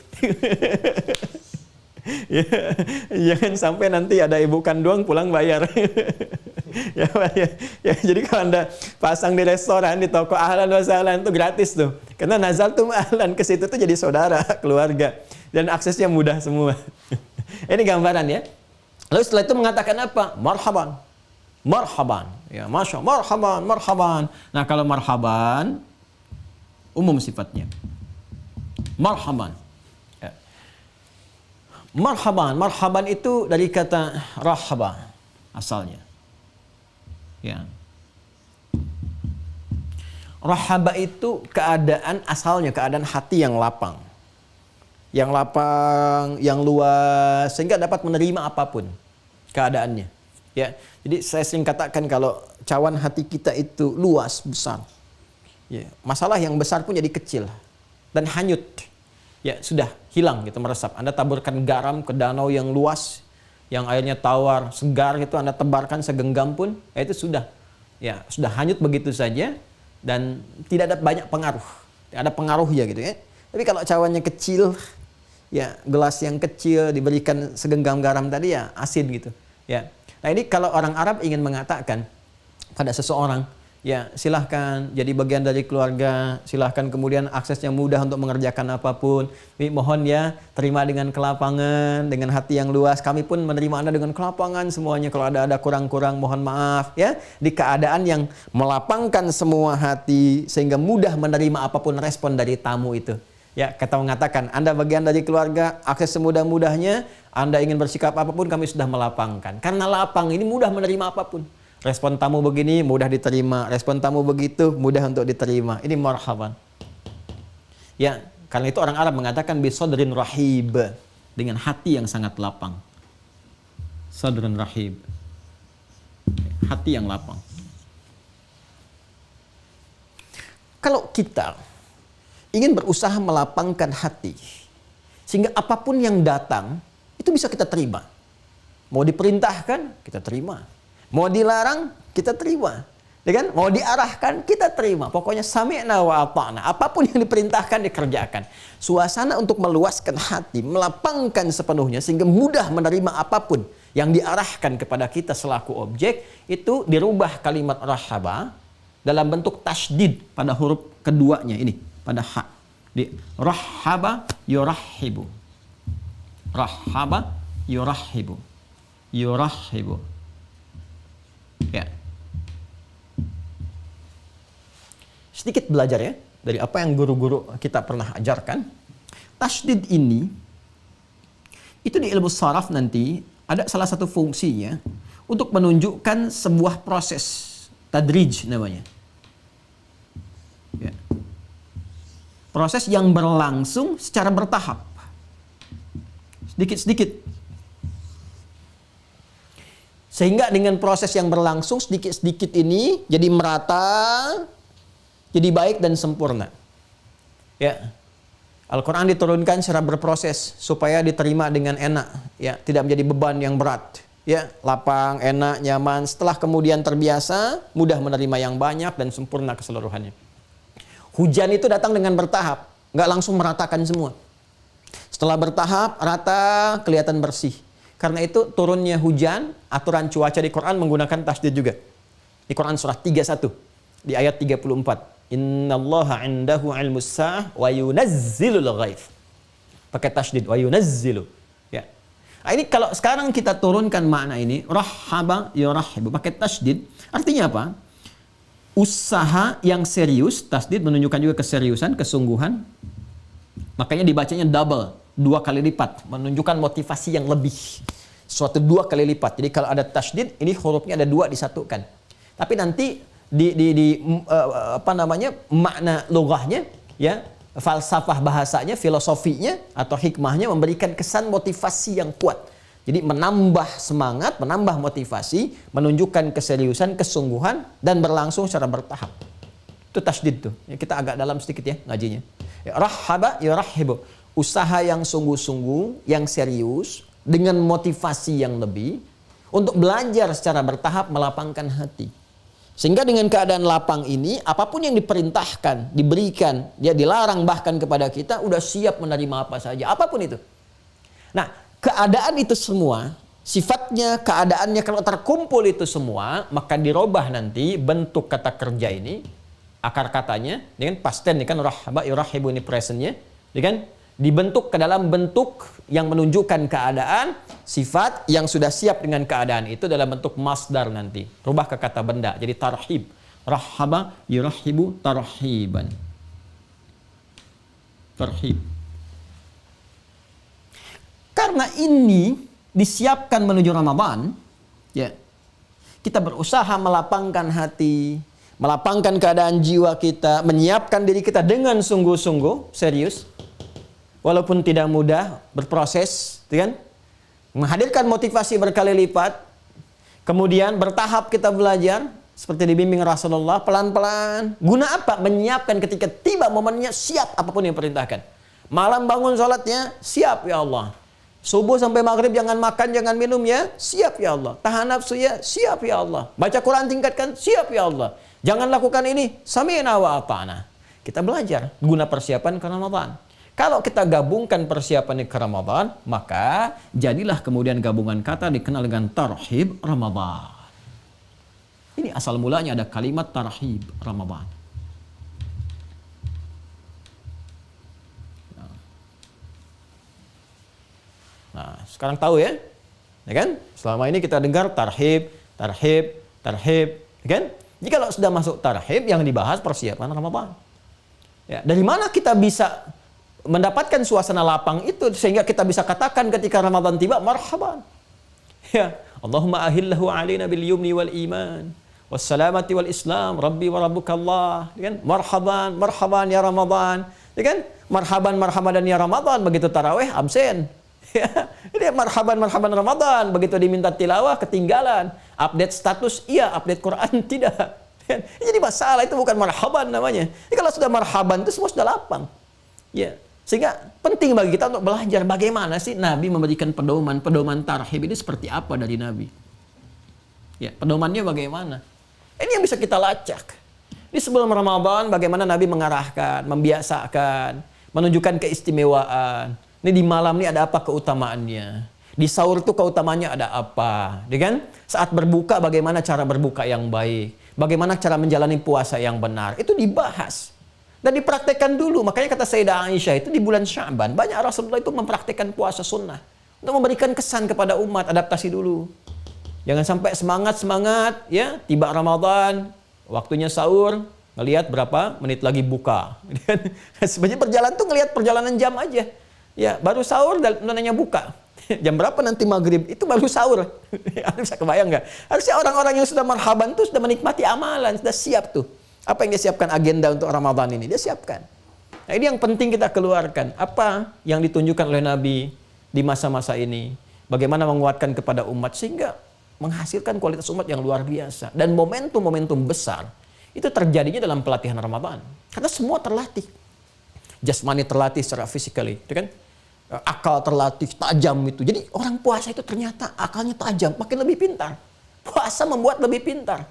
Ya, jangan sampai nanti ada ibu kandung pulang bayar. Ya, jadi kalau Anda pasang di restoran, di toko ahlan wa sahlan itu gratis tuh. Karena nazaltum ahlan, ke situ tuh jadi saudara, keluarga, dan aksesnya mudah semua. Ini gambaran ya. Lalu setelah itu mengatakan apa? Marhaban. Marhaban, ya, masya Allah, marhaban, marhaban. Nah, kalau marhaban umum sifatnya. Marhaban. Ya. Marhaban itu dari kata rahaba asalnya. Ya. Rahaba itu keadaan asalnya, keadaan hati yang lapang. Yang lapang, yang luas, sehingga dapat menerima apapun keadaannya. Ya, jadi saya sering katakan kalau cawan hati kita itu luas, besar. Ya, masalah yang besar pun jadi kecil dan hanyut. Ya, sudah hilang gitu, meresap. Anda taburkan garam ke danau yang luas, yang airnya tawar, segar gitu, Anda tebarkan segenggam pun, itu sudah. Ya, sudah hanyut begitu saja dan tidak ada banyak pengaruh. Tidak ada pengaruhnya gitu ya. Tapi kalau cawannya kecil, ya, gelas yang kecil diberikan segenggam garam tadi, ya asin gitu. Ya. Nah, ini kalau orang Arab ingin mengatakan pada seseorang, ya silahkan jadi bagian dari keluarga, silahkan kemudian aksesnya mudah untuk mengerjakan apapun. Mohon ya, terima dengan kelapangan, dengan hati yang luas. Kami pun menerima Anda dengan kelapangan semuanya. Kalau ada kurang-kurang, mohon maaf ya. Di keadaan yang melapangkan semua hati, sehingga mudah menerima apapun respon dari tamu itu. Ya, kita mengatakan, Anda bagian dari keluarga, akses semudah-mudahnya, Anda ingin bersikap apapun, kami sudah melapangkan. Karena lapang ini mudah menerima apapun. Respon tamu begini, mudah diterima. Respon tamu begitu, mudah untuk diterima. Ini marhaban. Ya, karena itu orang Arab mengatakan bisodrin rahib. Dengan hati yang sangat lapang. Sadrun rahib. Hati yang lapang. Kalau kita ingin berusaha melapangkan hati, sehingga apapun yang datang, itu bisa kita terima. Mau diperintahkan, kita terima. Mau dilarang, kita terima. Ya kan? Mau diarahkan, kita terima. Pokoknya sami'na wa ata'na. Apapun yang diperintahkan, dikerjakan. Suasana untuk meluaskan hati, melapangkan sepenuhnya, sehingga mudah menerima apapun yang diarahkan kepada kita selaku objek, itu dirubah kalimat rahaba dalam bentuk tasydid pada huruf keduanya ini. Pada ha. Di rahaba yurahibu. Rahaba yurahibu. Yurahibu. Ya. Sedikit belajar ya. dari apa yang guru-guru kita pernah ajarkan, tasydid ini itu di ilmu sharaf nanti ada salah satu fungsinya untuk menunjukkan sebuah proses tadrij namanya. Ya. Proses yang berlangsung secara bertahap. Sedikit-sedikit. Sehingga dengan proses yang berlangsung sedikit-sedikit ini jadi merata, jadi baik dan sempurna. Ya. Al-Quran diturunkan secara berproses supaya diterima dengan enak, ya, tidak menjadi beban yang berat. Ya, lapang, enak, nyaman. Setelah kemudian terbiasa, mudah menerima yang banyak dan sempurna keseluruhannya. Hujan itu datang dengan bertahap, nggak langsung meratakan semua. Setelah bertahap, rata, kelihatan bersih. Karena itu turunnya hujan, aturan cuaca di Quran menggunakan tasydid juga. Di Quran surah 31, di ayat 34. Innallaha indahu ilmus sa'ah wa yunazzilul ghaith. Pakai tasydid, wa yunazzilu. Ya. Nah, ini kalau sekarang kita turunkan makna ini, rahaba yurahibu, pakai tasydid, artinya apa? Usaha yang serius, tasydid menunjukkan juga keseriusan, kesungguhan. Makanya dibacanya double, 2 kali lipat, menunjukkan motivasi yang lebih. Suatu 2 kali lipat. Jadi kalau ada tasydid, ini hurufnya ada 2 disatukan. Tapi nanti makna lughahnya, ya, falsafah bahasanya, filosofinya atau hikmahnya memberikan kesan motivasi yang kuat. Jadi menambah semangat, menambah motivasi, menunjukkan keseriusan, kesungguhan dan berlangsung secara bertahap. Itu tasydid tuh. Ya, kita agak dalam sedikit ya ngajinya. Ya, rahaba yurahibu. Usaha yang sungguh-sungguh, yang serius, dengan motivasi yang lebih, untuk belajar secara bertahap melapangkan hati. Sehingga dengan keadaan lapang ini, apapun yang diperintahkan, diberikan, dia dilarang bahkan kepada kita, udah siap menerima apa saja, apapun itu. Nah, keadaan itu semua, sifatnya, keadaannya kalau terkumpul itu semua, maka dirubah nanti bentuk kata kerja ini, akar katanya, dengan past tense, ini kan rahaba yurahibu ini presentnya, ya kan? Dibentuk ke dalam bentuk yang menunjukkan keadaan, sifat yang sudah siap dengan keadaan itu dalam bentuk masdar nanti. Rubah ke kata benda, jadi tarhib. Rahaba yurahibu tarhiban. Tarhib. Karena ini disiapkan menuju Ramadan, ya, kita berusaha melapangkan hati, melapangkan keadaan jiwa kita, menyiapkan diri kita dengan sungguh-sungguh, serius. Walaupun tidak mudah, berproses, kan? Menghadirkan motivasi berkali lipat, kemudian bertahap kita belajar, seperti dibimbing Rasulullah, pelan-pelan. Guna apa? Menyiapkan ketika tiba momennya, siap apapun yang perintahkan. Malam bangun sholatnya, siap ya Allah. Subuh sampai maghrib jangan makan, jangan minum ya, siap ya Allah. Tahan nafsu ya, siap ya Allah. Baca Quran tingkatkan, siap ya Allah. Jangan lakukan ini, sami'na wa ata'na. Kita belajar, guna persiapan ke Ramadan. Kalau kita gabungkan persiapan ke Ramadan, maka jadilah kemudian gabungan kata dikenal dengan tarhib Ramadan. Ini asal mulanya ada kalimat tarhib Ramadan. Nah, sekarang tahu ya? Ya kan? Selama ini kita dengar tarhib, ya kan? Jadi kalau sudah masuk tarhib, yang dibahas persiapan Ramadan. Ya, dari mana kita bisa mendapatkan suasana lapang itu sehingga kita bisa katakan ketika Ramadan tiba, marhaban. Ya, Allahumma ahillahu alaina bil yumni wal iman was salamati wal islam, rabbi wa rabbukallah, ya kan? Marhaban, marhaban ya Ramadan, ya kan? Marhaban, marhaban dan ya Ramadan, begitu tarawih absen. Ya, ini marhaban, marhaban Ramadan, begitu diminta tilawah ketinggalan, update status iya, update Quran tidak. Ya, jadi masalah itu bukan marhaban namanya. Jadi kalau sudah marhaban itu semua sudah lapang. Ya. Sehingga penting bagi kita untuk belajar bagaimana sih Nabi memberikan pedoman tarhib ini seperti apa dari Nabi. Ya, pedomannya bagaimana? Ini yang bisa kita lacak. Di sebelum Ramadan bagaimana Nabi mengarahkan, membiasakan, menunjukkan keistimewaan. Ini di malam ini ada apa keutamaannya? Di sahur itu keutamaannya ada apa? Kan? Saat berbuka bagaimana cara berbuka yang baik? Bagaimana cara menjalani puasa yang benar? Itu dibahas. Dan dipraktekkan dulu. Makanya kata Sayyidah Aisyah itu di bulan Sya'ban, banyak Rasulullah itu mempraktekkan puasa sunnah. Untuk memberikan kesan kepada umat, adaptasi dulu. Jangan sampai semangat-semangat, ya, tiba Ramadan, waktunya sahur, ngelihat berapa menit lagi buka. Sebenarnya berjalan tuh ngelihat perjalanan jam aja. Ya, baru sahur dan nanya buka. Jam berapa nanti maghrib? Itu baru sahur. Anda bisa kebayang nggak? Harusnya orang-orang yang sudah marhaban tuh sudah menikmati amalan, sudah siap tuh. Apa yang dia siapkan agenda untuk Ramadan ini? Dia siapkan. Nah, ini yang penting kita keluarkan. Apa yang ditunjukkan oleh Nabi di masa-masa ini? Bagaimana menguatkan kepada umat sehingga menghasilkan kualitas umat yang luar biasa. Dan momentum-momentum besar itu terjadinya dalam pelatihan Ramadan. Karena semua terlatih. Jasmani terlatih secara physically, itu kan? Akal terlatih, tajam itu. Jadi orang puasa itu ternyata akalnya tajam, makin lebih pintar. Puasa membuat lebih pintar.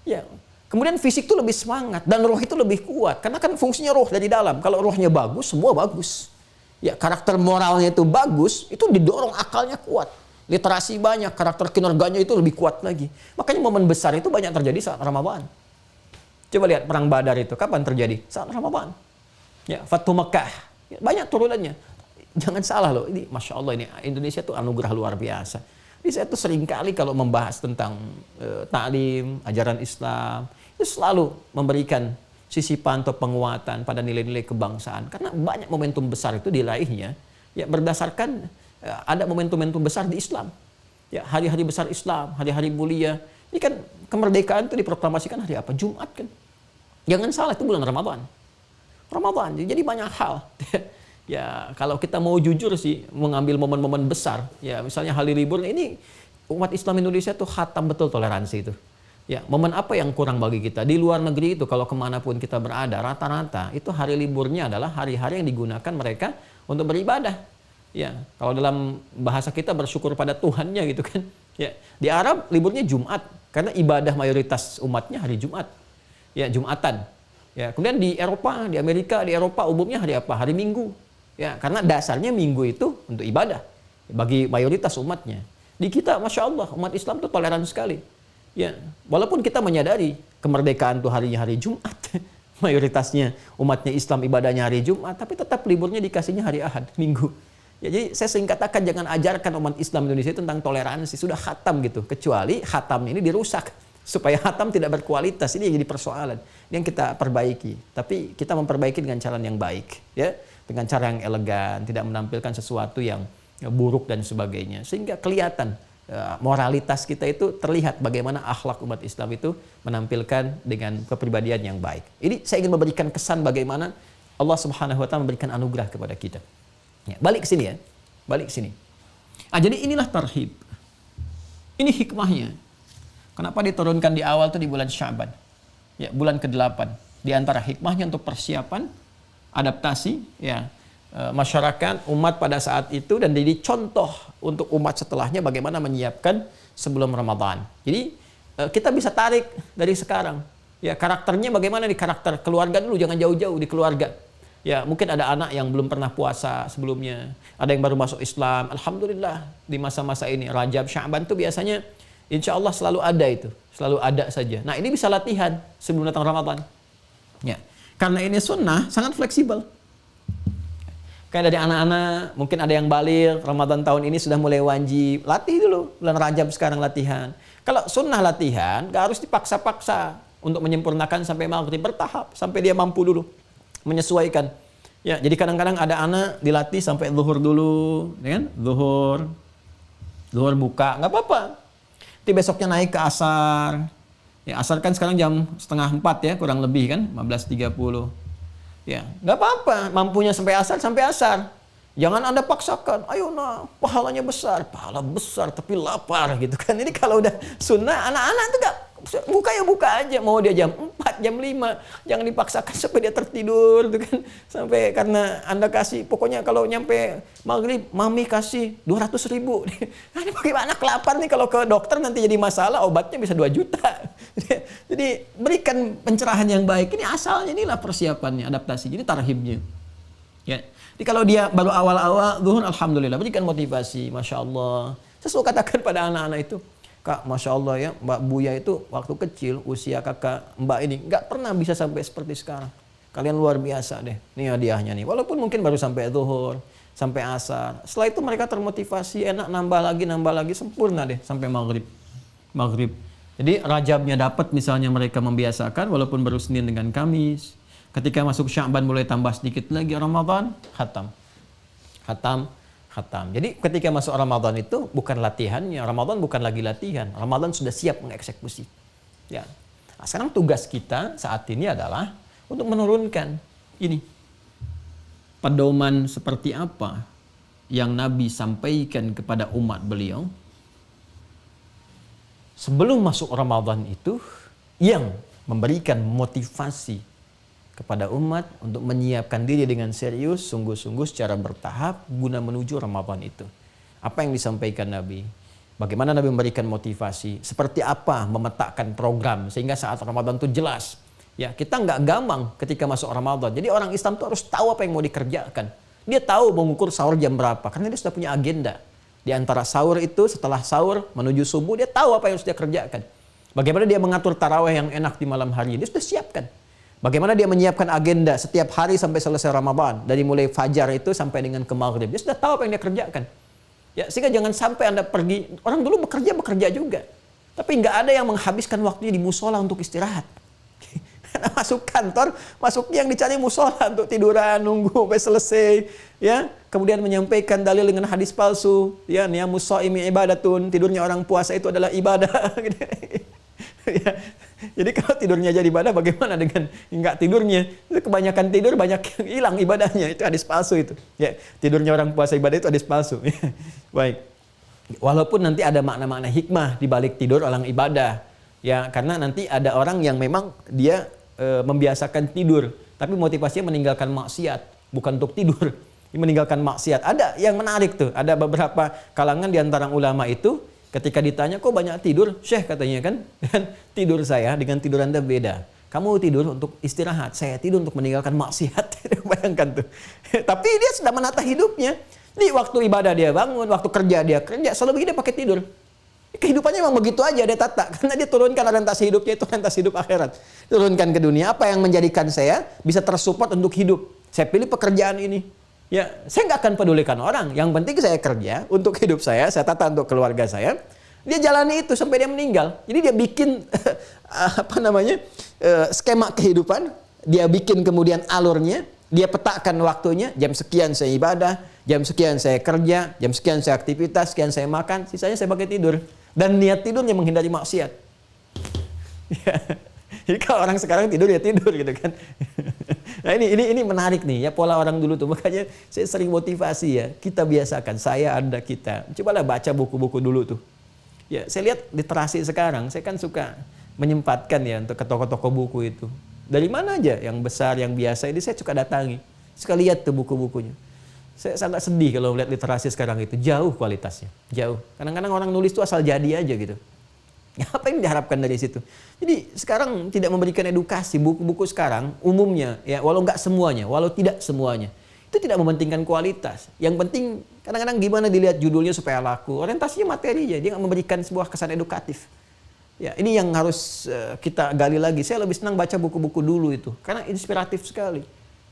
Ya. Kemudian fisik itu lebih semangat dan roh itu lebih kuat. Karena kan fungsinya roh dari dalam. Kalau rohnya bagus, semua bagus. Ya, karakter moralnya itu bagus, itu didorong akalnya kuat. Literasi banyak, karakter kinerjanya itu lebih kuat lagi. Makanya momen besar itu banyak terjadi saat Ramadan. Coba lihat perang Badar itu kapan terjadi? Saat Ramadan. Ya, Fathu Mekah. Ya, banyak turunannya. Jangan salah loh, ini Masya Allah ini Indonesia tuh anugerah luar biasa. Jadi saya tuh sering kali kalau membahas tentang ta'lim, ajaran Islam, itu selalu memberikan sisipan atau penguatan pada nilai-nilai kebangsaan. Karena banyak momentum besar itu diraihnya ya berdasarkan ada momentum-momentum besar di Islam. Ya, hari-hari besar Islam, hari-hari mulia. Ini kan kemerdekaan itu diproklamasikan hari apa? Jumat kan. Jangan salah, itu bulan Ramadan. Ramadan, jadi banyak hal. Ya, kalau kita mau jujur sih, mengambil momen-momen besar, ya misalnya hari libur ini, umat Islam Indonesia tuh khatam betul toleransi itu. Ya, momen apa yang kurang bagi kita? Di luar negeri itu, kalau kemanapun kita berada, rata-rata itu hari liburnya adalah hari-hari yang digunakan mereka untuk beribadah. Ya, kalau dalam bahasa kita bersyukur pada Tuhannya gitu kan. Ya, di Arab liburnya Jumat, karena ibadah mayoritas umatnya hari Jumat. Ya, Jumatan. Ya, kemudian di Eropa, di Amerika, di Eropa umumnya hari apa? Hari Minggu. Ya, karena dasarnya Minggu itu untuk ibadah bagi mayoritas umatnya. Di kita, Masya Allah, umat Islam itu toleran sekali. Ya, walaupun kita menyadari kemerdekaan itu harinya hari Jumat, mayoritasnya umatnya Islam ibadahnya hari Jumat, tapi tetap liburnya dikasihnya hari Ahad, Minggu. Ya, jadi saya sering katakan jangan ajarkan umat Islam Indonesia tentang toleransi, sudah khatam gitu, kecuali khatam ini dirusak. Supaya khatam tidak berkualitas, ini yang jadi persoalan yang kita perbaiki. Tapi kita memperbaiki dengan cara yang baik, ya, dengan cara yang elegan, tidak menampilkan sesuatu yang buruk dan sebagainya, sehingga kelihatan moralitas kita itu terlihat bagaimana akhlak umat Islam itu menampilkan dengan kepribadian yang baik. Ini saya ingin memberikan kesan bagaimana Allah Subhanahu Wa Taala memberikan anugerah kepada kita. Ya, balik ke sini ya, balik ke sini. Jadi inilah tarhib. Ini hikmahnya. Kenapa diturunkan di awal tuh di bulan Sya'ban? Ya, bulan ke-8. Di antara hikmahnya untuk persiapan adaptasi ya masyarakat umat pada saat itu dan jadi contoh untuk umat setelahnya bagaimana menyiapkan sebelum Ramadan. Jadi kita bisa tarik dari sekarang. Ya, karakternya bagaimana di karakter keluarga dulu, jangan jauh-jauh di keluarga. Ya, mungkin ada anak yang belum pernah puasa sebelumnya, ada yang baru masuk Islam. Alhamdulillah di masa-masa ini Rajab, Sya'ban tuh biasanya insya Allah selalu ada itu, selalu ada saja. Nah, ini bisa latihan sebelum datang Ramadan. Ya, karena ini sunnah, sangat fleksibel. Kayak dari anak-anak, mungkin ada yang balik, Ramadan tahun ini sudah mulai wajib, latih dulu, bulan Rajab sekarang latihan. Kalau sunnah latihan, gak harus dipaksa-paksa untuk menyempurnakan sampai maghrib, bertahap, sampai dia mampu dulu, menyesuaikan. Ya, jadi kadang-kadang ada anak dilatih sampai zuhur dulu, ya kan? Zuhur buka, nggak apa-apa. Nanti besoknya naik ke asar. Ya, asar kan sekarang jam 3:30 ya, kurang lebih kan, 15.30. Ya, nggak apa-apa, mampunya sampai asar. Jangan Anda paksakan, ayo nah, pahalanya besar. Pahala besar tapi lapar gitu kan. Ini kalau udah sunnah, anak-anak itu nggak, buka ya buka aja. Mau dia jam 4, jam 5. Jangan dipaksakan sampai dia tertidur gitu kan. Sampai karena Anda kasih, pokoknya kalau nyampe maghrib, mami kasih 200.000. Nah, ini bagaimana kelapar nih, kalau ke dokter nanti jadi masalah, obatnya bisa 2 juta. Jadi berikan pencerahan yang baik. Ini asalnya, inilah persiapannya, adaptasi. Jadi tarhibnya. Ya. Jadi kalau dia baru awal-awal zuhur, alhamdulillah, berikan motivasi, Masya Allah. Saya selalu katakan pada anak-anak itu, Kak, Masya Allah ya, Mbak Buya itu waktu kecil, usia kakak Mbak ini, nggak pernah bisa sampai seperti sekarang. Kalian luar biasa deh, ini hadiahnya nih. Walaupun mungkin baru sampai zuhur, sampai asar. Setelah itu mereka termotivasi, enak, nambah lagi, sempurna deh, sampai maghrib. Jadi Rajabnya dapat, misalnya mereka membiasakan walaupun baru Senin dengan Kamis. Ketika masuk Sya'ban mulai tambah sedikit lagi, Ramadan khatam. Khatam. Jadi ketika masuk Ramadan itu bukan latihannya, Ramadan bukan lagi latihan. Ramadan sudah siap mengeksekusi. Ya. Nah, sekarang tugas kita saat ini adalah untuk menurunkan ini. Pedoman seperti apa yang Nabi sampaikan kepada umat beliau sebelum masuk Ramadan itu, yang memberikan motivasi kepada umat untuk menyiapkan diri dengan serius, sungguh-sungguh secara bertahap guna menuju Ramadan itu. Apa yang disampaikan Nabi? Bagaimana Nabi memberikan motivasi? Seperti apa memetakkan program sehingga saat Ramadan itu jelas. Ya, kita nggak gampang ketika masuk Ramadan. Jadi orang Islam itu harus tahu apa yang mau dikerjakan. Dia tahu mengukur sahur jam berapa karena dia sudah punya agenda. Di antara sahur itu, setelah sahur menuju subuh, dia tahu apa yang harus dia kerjakan. Bagaimana dia mengatur tarawih yang enak di malam hari, dia sudah siapkan. Bagaimana dia menyiapkan agenda setiap hari sampai selesai Ramadan, dari mulai fajar itu sampai dengan ke maghrib, dia sudah tahu apa yang dia kerjakan. Ya, sehingga jangan sampai Anda pergi, orang dulu bekerja juga, tapi nggak ada yang menghabiskan waktunya di musola untuk istirahat. Masuk kantor, masuknya yang dicari musola untuk tiduran, nunggu sampai selesai, ya. Kemudian menyampaikan dalil dengan hadis palsu, ya, niyamus shaimi ibadatun, tidurnya orang puasa itu adalah ibadah. Ya. Jadi kalau tidurnya jadi ibadah, bagaimana dengan enggak tidurnya? Itu kebanyakan tidur, banyak yang hilang ibadahnya, itu hadis palsu itu. Ya, tidurnya orang puasa ibadah itu hadis palsu. Baik. Walaupun nanti ada makna-makna hikmah di balik tidur orang ibadah. Ya, karena nanti ada orang yang memang dia membiasakan tidur, tapi motivasinya meninggalkan maksiat, bukan untuk tidur, meninggalkan maksiat. Ada yang menarik tuh, ada beberapa kalangan di antara ulama itu, ketika ditanya, kok banyak tidur? Syekh katanya kan, tidur saya dengan tidur Anda beda. Kamu tidur untuk istirahat, saya tidur untuk meninggalkan maksiat. Bayangkan tuh. Tapi dia sudah menata hidupnya. Di waktu ibadah dia bangun, waktu kerja dia kerja, selalu begini pakai tidur. Kehidupannya memang begitu aja dia tata, karena dia turunkan orientasi hidupnya itu orientasi hidup akhirat. Turunkan ke dunia, apa yang menjadikan saya bisa tersupport untuk hidup. Saya pilih pekerjaan ini. Ya, saya nggak akan pedulikan orang. Yang penting saya kerja untuk hidup saya tata untuk keluarga saya. Dia jalani itu sampai dia meninggal. Jadi dia bikin skema kehidupan. Dia bikin kemudian alurnya. Dia petakan waktunya. Jam sekian saya ibadah, jam sekian saya kerja, jam sekian saya aktivitas, sekian saya makan, sisanya saya pakai tidur. Dan niat tidurnya menghindari maksiat. Ya. Jadi kalau orang sekarang tidur ya tidur gitu kan. Nah ini menarik nih ya, pola orang dulu tuh. Makanya saya sering motivasi ya, kita biasakan, saya, Anda, kita. Cobalah baca buku-buku dulu tuh. Ya, saya lihat literasi sekarang, saya kan suka menyempatkan ya untuk ke toko-toko buku itu. Dari mana aja yang besar, yang biasa ini saya suka datangi. Suka lihat tuh buku-bukunya. Saya sangat sedih kalau melihat literasi sekarang itu, jauh kualitasnya, jauh. Kadang-kadang orang nulis itu asal jadi aja gitu. Apa yang diharapkan dari situ? Jadi sekarang tidak memberikan edukasi. Buku-buku sekarang umumnya, ya walau nggak semuanya, walau tidak semuanya, itu tidak mementingkan kualitas. Yang penting kadang-kadang gimana dilihat judulnya supaya laku. Orientasinya materi aja, dia nggak memberikan sebuah kesan edukatif. Ya, ini yang harus kita gali lagi. Saya lebih senang baca buku-buku dulu itu, karena inspiratif sekali.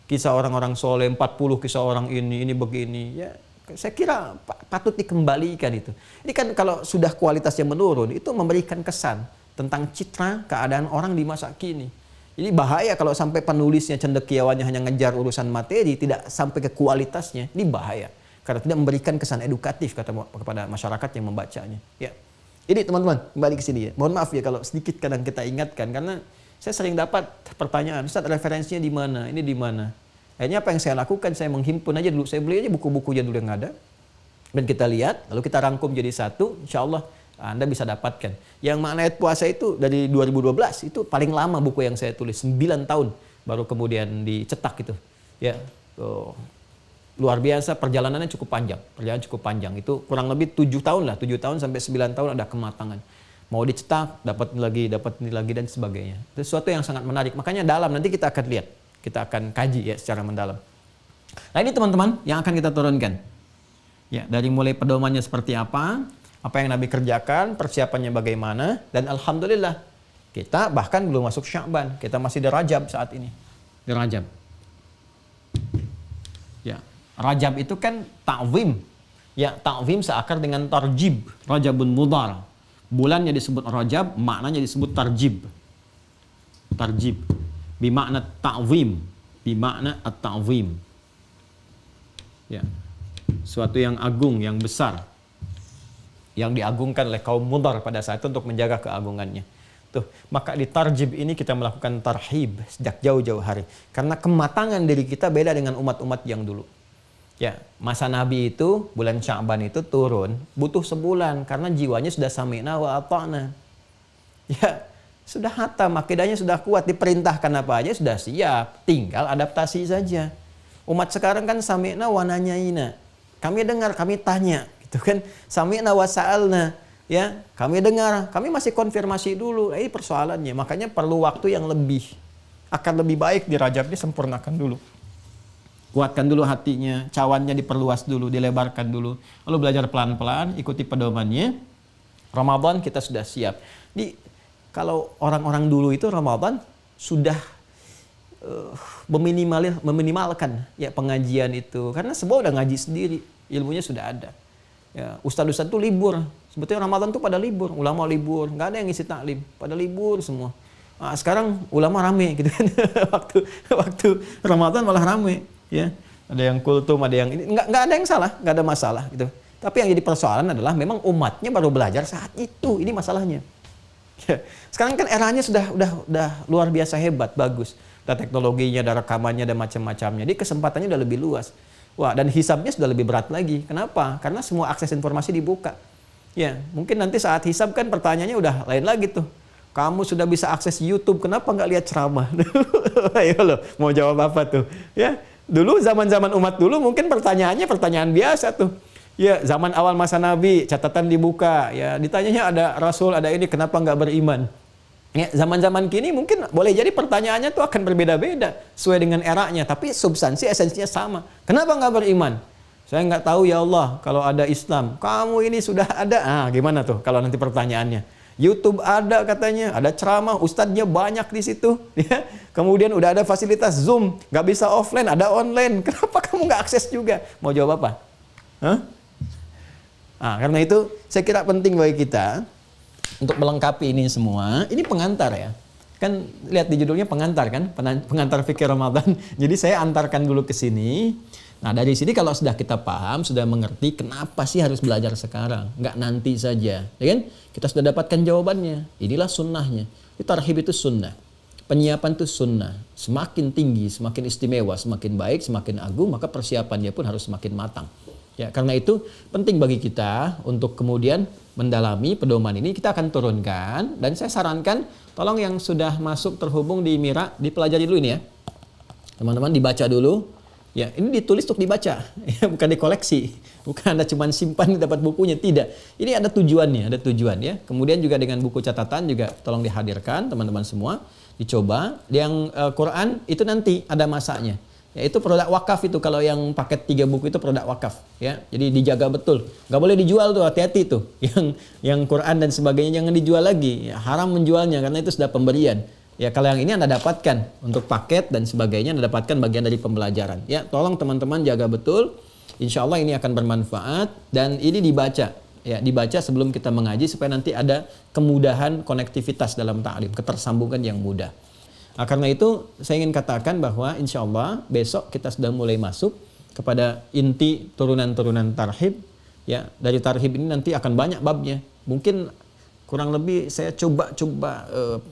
Kisah orang-orang soleh, 40 kisah orang ini begini. Ya, saya kira patut dikembalikan itu. Ini kan kalau sudah kualitasnya menurun, itu memberikan kesan tentang citra keadaan orang di masa kini. Jadi bahaya kalau sampai penulisnya cendekiawannya hanya ngejar urusan materi, tidak sampai ke kualitasnya. Ini bahaya. Karena tidak memberikan kesan edukatif kepada masyarakat yang membacanya. Ya. Jadi teman-teman, kembali ke sini ya. Mohon maaf ya kalau sedikit kadang kita ingatkan, karena saya sering dapat pertanyaan, Ustaz referensinya di mana? Ini di mana? Akhirnya apa yang saya lakukan? Saya menghimpun aja dulu. Saya beli aja buku-bukunya dulu yang ada. Dan kita lihat, lalu kita rangkum jadi satu. Insya Allah Anda bisa dapatkan. Yang makna ayat puasa itu dari 2012, itu paling lama buku yang saya tulis. 9 tahun baru kemudian dicetak itu. Ya, luar biasa, perjalanannya cukup panjang. Perjalanan cukup panjang. Itu kurang lebih 7 tahun lah. 7 tahun sampai 9 tahun ada kematangan. Mau dicetak, dapat ini lagi dan sebagainya. Itu sesuatu yang sangat menarik. Makanya dalam nanti kita akan lihat. Kita akan kaji ya secara mendalam. Nah ini teman-teman yang akan kita turunkan. Ya, dari mulai pedomannya seperti apa yang Nabi kerjakan, persiapannya bagaimana, dan alhamdulillah kita bahkan belum masuk Sya'ban, kita masih di Rajab saat ini. Di Rajab. Ya, Rajab itu kan ta'zim. Ya, ta'zim seakar dengan tarjib, Rajabun Mudhar. Bulannya disebut Rajab, maknanya disebut tarjib. Tarjib. Bimakna ta'zim. Bimakna at-ta'zim. Ya. Suatu yang agung, yang besar. Yang diagungkan oleh kaum Mudhar pada saat itu untuk menjaga keagungannya. Tuh, maka di tarjib ini kita melakukan tarhib sejak jauh-jauh hari. Karena kematangan diri kita beda dengan umat-umat yang dulu. Ya, masa Nabi itu, bulan Sya'ban itu turun, butuh sebulan karena jiwanya sudah sami'na wa ata'na. Ya, sudah hatam, akidahnya sudah kuat, diperintahkan apa aja sudah siap, tinggal adaptasi saja. Umat sekarang kan sami'na wa nanyaina. Kami dengar, kami tanya, gitu kan. Sami'na wa sa'alna. Ya, kami dengar, kami masih konfirmasi dulu. Ini persoalannya, makanya perlu waktu yang lebih. Akan lebih baik di Rajab disempurnakan dulu. Kuatkan dulu hatinya, cawannya diperluas dulu, dilebarkan dulu. Lalu belajar pelan-pelan, ikuti pedomannya. Ramadan kita sudah siap. Kalau orang-orang dulu itu Ramadan sudah meminimalkan ya pengajian itu. Karena semua udah ngaji sendiri, ilmunya sudah ada. Ya, ustadz-ustadz itu libur. Sebetulnya Ramadan tuh pada libur, ulama libur, nggak ada yang ngisi taklim, pada libur semua. Nah, sekarang ulama rame gitu kan. waktu Ramadan malah rame. Ya, ada yang kultum, ada yang ini nggak ada yang salah, nggak ada masalah gitu. Tapi yang jadi persoalan adalah memang umatnya baru belajar saat itu, ini masalahnya. Ya. Sekarang kan eranya udah luar biasa hebat, bagus. Ada teknologinya, ada rekamannya, ada macam-macamnya. Jadi kesempatannya udah lebih luas. Wah, dan hisabnya sudah lebih berat lagi. Kenapa? Karena semua akses informasi dibuka. Ya, mungkin nanti saat hisab kan pertanyaannya udah lain lagi tuh. Kamu sudah bisa akses YouTube, kenapa nggak lihat ceramah? Ayo loh, mau jawab apa tuh? Ya. Dulu zaman-zaman umat dulu mungkin pertanyaannya pertanyaan biasa tuh. Ya, zaman awal masa Nabi, catatan dibuka. Ya, ditanyanya ada Rasul, ada ini, kenapa nggak beriman? Ya, zaman-zaman kini mungkin boleh jadi pertanyaannya tuh akan berbeda-beda sesuai dengan eranya, tapi substansi esensinya sama. Kenapa nggak beriman? Saya nggak tahu ya Allah, kalau ada Islam. Kamu ini sudah ada. Gimana tuh kalau nanti pertanyaannya? YouTube ada katanya, ada ceramah, ustadznya banyak di situ. Ya. Kemudian udah ada fasilitas Zoom, nggak bisa offline, ada online. Kenapa kamu nggak akses juga? Mau jawab apa? Hah? Karena itu saya kira penting bagi kita untuk melengkapi ini semua. Ini pengantar ya. Kan lihat di judulnya pengantar kan, pengantar fikih Ramadan. Jadi saya antarkan dulu ke sini. Nah dari sini kalau sudah kita paham, sudah mengerti kenapa sih harus belajar sekarang, nggak nanti saja, ya kan? Kita sudah dapatkan jawabannya. Inilah sunnahnya. Tarhib itu sunnah, penyiapan itu sunnah. Semakin tinggi, semakin istimewa, semakin baik, semakin agung, maka persiapannya pun harus semakin matang. Ya, karena itu penting bagi kita untuk kemudian mendalami pedoman ini. Kita akan turunkan dan saya sarankan tolong yang sudah masuk terhubung di Mira dipelajari dulu ini ya, teman-teman, dibaca dulu. Ya, ini ditulis untuk dibaca, ya, bukan dikoleksi, bukan Anda cuma simpan dapat bukunya, tidak. Ini ada tujuannya, ya. Kemudian juga dengan buku catatan juga tolong dihadirkan teman-teman semua, dicoba. Yang Quran itu nanti ada masanya. Ya, itu produk wakaf itu, kalau yang paket 3 buku itu produk wakaf, ya. Jadi dijaga betul, nggak boleh dijual tuh, hati-hati tuh. Yang Quran dan sebagainya jangan dijual lagi, ya, haram menjualnya karena itu sudah pemberian. Ya, kalau yang ini Anda dapatkan untuk paket dan sebagainya, Anda dapatkan bagian dari pembelajaran. Ya, tolong teman-teman jaga betul. Insya Allah ini akan bermanfaat dan ini dibaca. Ya, dibaca sebelum kita mengaji supaya nanti ada kemudahan konektivitas dalam ta'lim, ketersambungan yang mudah. Nah, karena itu saya ingin katakan bahwa insya Allah besok kita sudah mulai masuk kepada inti turunan-turunan tarhib. Ya, dari tarhib ini nanti akan banyak babnya. Mungkin kurang lebih saya coba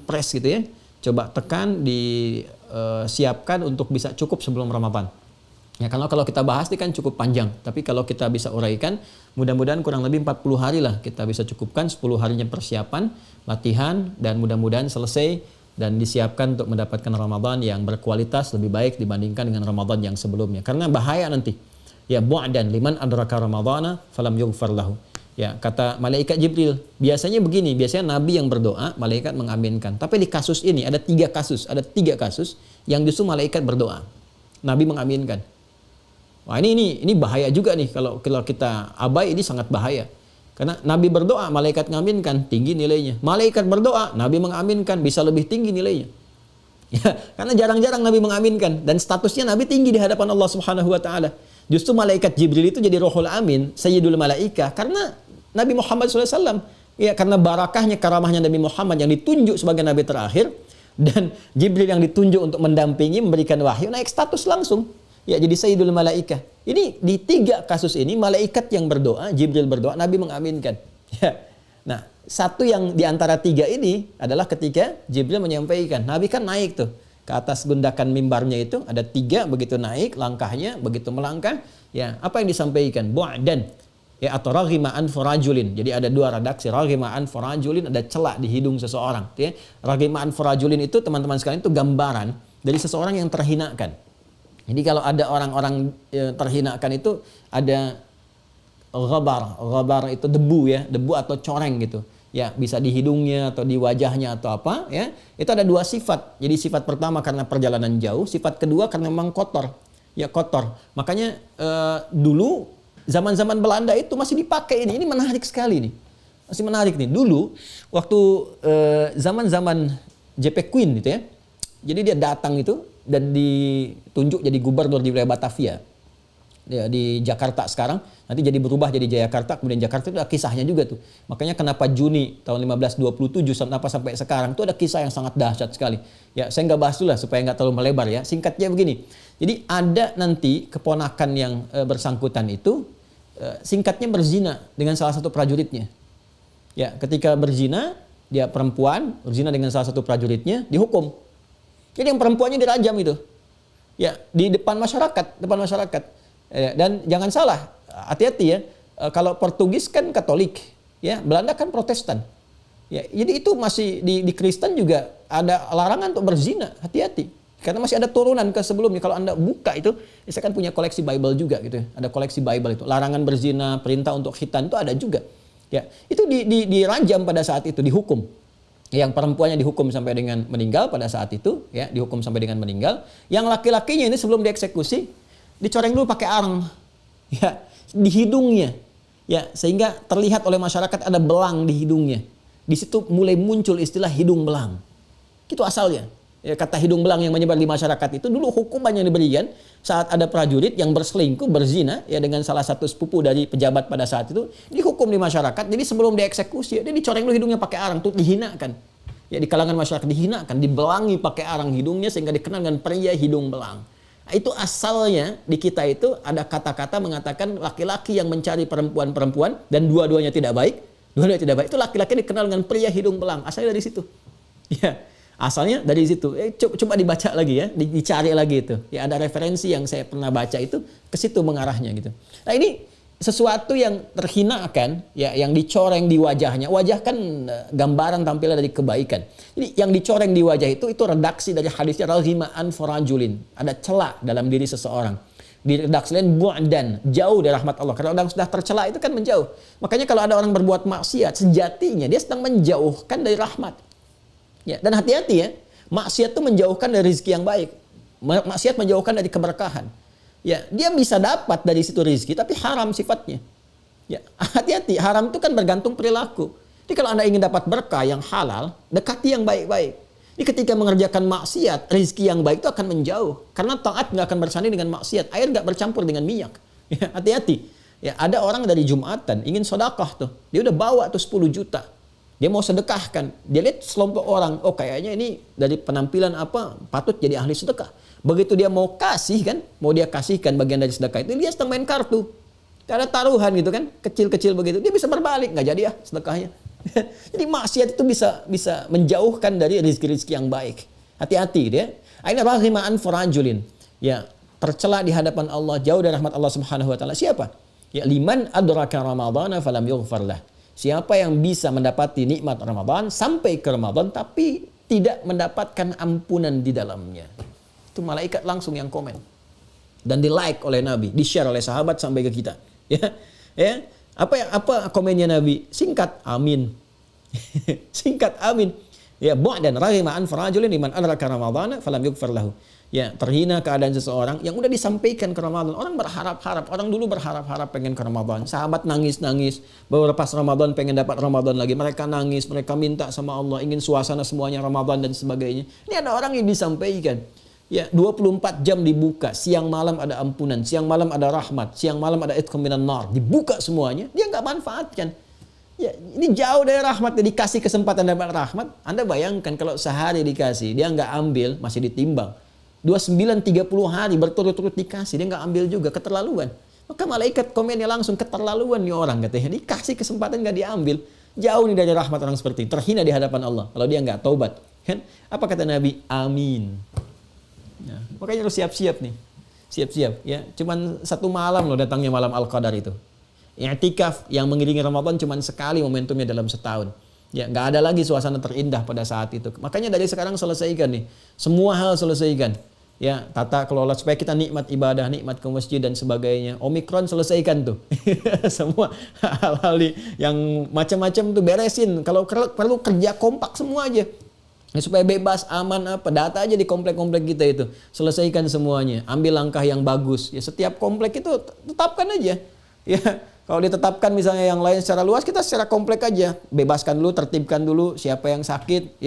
press gitu ya. Coba tekan, disiapkan untuk bisa cukup sebelum Ramadan. Ya, kalau kita bahas ini kan cukup panjang, tapi kalau kita bisa uraikan, mudah-mudahan kurang lebih 40 hari lah kita bisa cukupkan, 10 harinya persiapan, latihan, dan mudah-mudahan selesai dan disiapkan untuk mendapatkan Ramadan yang berkualitas lebih baik dibandingkan dengan Ramadan yang sebelumnya. Karena bahaya nanti. Ya, bu'dan liman adraka Ramadana falam yughfar lahu. Ya, kata malaikat Jibril, biasanya begini, biasanya Nabi yang berdoa, malaikat mengaminkan. Tapi di kasus ini ada 3 kasus yang justru malaikat berdoa, Nabi mengaminkan. Wah, ini bahaya juga nih kalau kita abai, ini sangat bahaya. Karena Nabi berdoa, malaikat mengaminkan, tinggi nilainya. Malaikat berdoa, Nabi mengaminkan, bisa lebih tinggi nilainya. Ya, karena jarang-jarang Nabi mengaminkan dan statusnya Nabi tinggi di hadapan Allah Subhanahu wa taala. Justru malaikat Jibril itu jadi Rohul Amin, Sayyidul Malaika, karena Nabi Muhammad SAW Ya, karena barakahnya, karamahnya Nabi Muhammad yang ditunjuk sebagai nabi terakhir dan Jibril yang ditunjuk untuk mendampingi, memberikan wahyu, naik status langsung. Ya, jadi Sayyidul Malaikah. Ini di 3 kasus ini malaikat yang berdoa, Jibril berdoa, Nabi mengaminkan. Ya. Nah, satu yang di antara 3 ini adalah ketika Jibril menyampaikan. Nabi kan naik tuh ke atas gundakan mimbarnya itu, ada 3 begitu naik langkahnya, begitu melangkah, ya, apa yang disampaikan? Bu'dan. Ya, atau raghima'an forajulin. Jadi ada 2 redaksi, raghima'an forajulin, ada celak di hidung seseorang. Ya. Raghima'an forajulin itu teman-teman sekalian itu gambaran dari seseorang yang terhinakan. Jadi kalau ada orang-orang terhinakan itu ada ghabar itu debu ya, debu atau coreng gitu. Ya, bisa di hidungnya atau di wajahnya atau apa ya. Itu ada 2 sifat. Jadi sifat pertama karena perjalanan jauh, sifat kedua karena memang kotor. Ya, kotor. Makanya dulu zaman-zaman Belanda itu masih dipakai ini. Ini menarik sekali nih. Masih menarik nih. Dulu waktu zaman-zaman JP Queen gitu ya. Jadi dia datang itu dan ditunjuk jadi gubernur di wilayah Batavia. Ya, di Jakarta sekarang, nanti jadi berubah jadi Jayakarta, kemudian Jakarta itu ada kisahnya juga tuh. Makanya kenapa Juni tahun 1527 sampai sekarang itu ada kisah yang sangat dahsyat sekali. Ya, saya nggak bahas dulu lah supaya nggak terlalu melebar ya. Singkatnya begini. Jadi ada nanti keponakan yang bersangkutan itu singkatnya berzina dengan salah satu prajuritnya. Ya, ketika berzina, dia perempuan berzina dengan salah satu prajuritnya, dihukum. Jadi yang perempuannya dirajam itu. Ya, di depan masyarakat. Dan jangan salah, hati-hati ya. Kalau Portugis kan Katolik, ya, Belanda kan Protestan. Ya, jadi itu masih di Kristen juga ada larangan untuk berzina, hati-hati. Karena masih ada turunan ke sebelumnya. Kalau Anda buka itu, saya kan punya koleksi Bible juga gitu ya. Ada koleksi Bible itu. Larangan berzina, perintah untuk khitan itu ada juga. Ya, itu dirajam pada saat itu, dihukum. Yang perempuannya dihukum sampai dengan meninggal pada saat itu, ya, dihukum sampai dengan meninggal. Yang laki-lakinya ini sebelum dieksekusi dicoreng dulu pakai arang, ya, di hidungnya, ya, sehingga terlihat oleh masyarakat ada belang di hidungnya. Di situ mulai muncul istilah hidung belang. Itu asalnya. Ya, kata hidung belang yang menyebar di masyarakat itu dulu hukuman yang diberikan saat ada prajurit yang berselingkuh, berzina, ya, dengan salah satu sepupu dari pejabat pada saat itu, dihukum di masyarakat. Jadi sebelum dieksekusi, dia dicoreng dulu hidungnya pakai arang, tuh dihinakan. Ya, di kalangan masyarakat dihinakan, dibelangi pakai arang hidungnya sehingga dikenal dengan pria hidung belang. Nah, itu asalnya di kita itu ada kata-kata mengatakan laki-laki yang mencari perempuan-perempuan dan dua-duanya tidak baik. Dua-duanya tidak baik. Itu laki-laki dikenal dengan pria hidung belang. Asalnya dari situ. Ya, asalnya dari situ. Coba dibaca lagi ya, dicari lagi itu. Ya, ada referensi yang saya pernah baca itu ke situ mengarahnya gitu. Nah, ini sesuatu yang terhinakan, ya, yang dicoreng di wajahnya. Wajah kan gambaran tampilan dari kebaikan. Jadi yang dicoreng di wajah itu redaksi dari hadisnya raghima'an forajulin. Ada celak dalam diri seseorang. Di redaksi lain bu'dan, jauh dari rahmat Allah. Karena orang sudah tercela itu kan menjauh. Makanya kalau ada orang berbuat maksiat, sejatinya dia sedang menjauhkan dari rahmat. Ya, dan hati-hati ya, maksiat itu menjauhkan dari rezeki yang baik. Maksiat menjauhkan dari keberkahan. Ya, dia bisa dapat dari situ rezeki, tapi haram sifatnya. Ya, hati-hati, haram itu kan bergantung perilaku. Jadi kalau Anda ingin dapat berkah yang halal, dekati yang baik-baik. Jadi ketika mengerjakan maksiat, rezeki yang baik itu akan menjauh. Karena taat nggak akan bersanding dengan maksiat. Air nggak bercampur dengan minyak. Ya, hati-hati. Ya, ada orang dari Jumatan ingin sedekah tuh. Dia udah bawa tuh 10 juta. Dia mau sedekahkan. Dia lihat sekelompok orang, oh kayaknya ini dari penampilan apa, patut jadi ahli sedekah. Begitu dia mau kasih kan, mau dia kasihkan bagian dari sedekah itu, dia sedang main kartu. Ada taruhan gitu kan, kecil-kecil begitu. Dia bisa berbalik, nggak jadi ya sedekahnya. Jadi maksiat itu bisa menjauhkan dari rezeki-rezeki yang baik. Hati-hati dia. Aina raghima'an forajulin. Ya, tercela di hadapan Allah, jauh dari rahmat Allah Subhanahu wa taala. Siapa? Ya, liman adraka ramadhana falam yughfar lah. Siapa yang bisa mendapati nikmat Ramadan sampai ke Ramadan tapi tidak mendapatkan ampunan di dalamnya. Itu malaikat langsung yang komen. Dan di-like oleh Nabi, di-share oleh sahabat sampai ke kita. Ya. Ya. Apa komennya Nabi? Singkat, amin. Singkat, amin. Ya, dan raghima'an farajulin liman adraka ramadhana falam yughfar lahu. Ya, terhina keadaan seseorang yang udah disampaikan ke Ramadan. Orang berharap-harap, orang dulu berharap-harap pengen ke Ramadan. Sahabat nangis-nangis, baru lepas Ramadan pengen dapat Ramadan lagi. Mereka nangis, mereka minta sama Allah, ingin suasana semuanya Ramadan dan sebagainya. Ini ada orang yang disampaikan. Ya, 24 jam dibuka, siang malam ada ampunan, siang malam ada rahmat, siang malam ada itqum minan nar. Dibuka semuanya, dia nggak manfaatkan. Ya, ini jauh dari rahmat. Dikasih kesempatan dapat rahmat. Anda bayangkan kalau sehari dikasih, dia nggak ambil, masih ditimbang. 29, 30 hari berturut-turut dikasih, dia nggak ambil juga, keterlaluan. Maka malaikat komennya langsung, keterlaluan nih orang katanya. Dikasih kesempatan nggak diambil. Jauh nih dari rahmat orang seperti ini. Terhina di hadapan Allah kalau dia nggak taubat. Kan? Apa kata Nabi? Amin. Nah, makanya harus siap-siap nih. Siap-siap ya. Cuman satu malam loh datangnya malam Al-Qadar itu. I'tikaf yang mengiringi Ramadan cuma sekali momentumnya dalam setahun. Ya, nggak ada lagi suasana terindah pada saat itu. Makanya dari sekarang selesaikan nih. Semua hal selesaikan. Ya, tata kelola supaya kita nikmat ibadah, nikmat ke masjid dan sebagainya. Omikron selesaikan tuh. Semua hal-hal yang macam-macam tuh beresin. Kalau perlu kerja kompak semua aja. Ya, supaya bebas, aman apa, data aja di komplek-komplek kita itu. Selesaikan semuanya. Ambil langkah yang bagus. Ya, setiap komplek itu tetapkan aja. Ya, kalau ditetapkan misalnya yang lain secara luas, kita secara komplek aja. Bebaskan dulu, tertibkan dulu siapa yang sakit.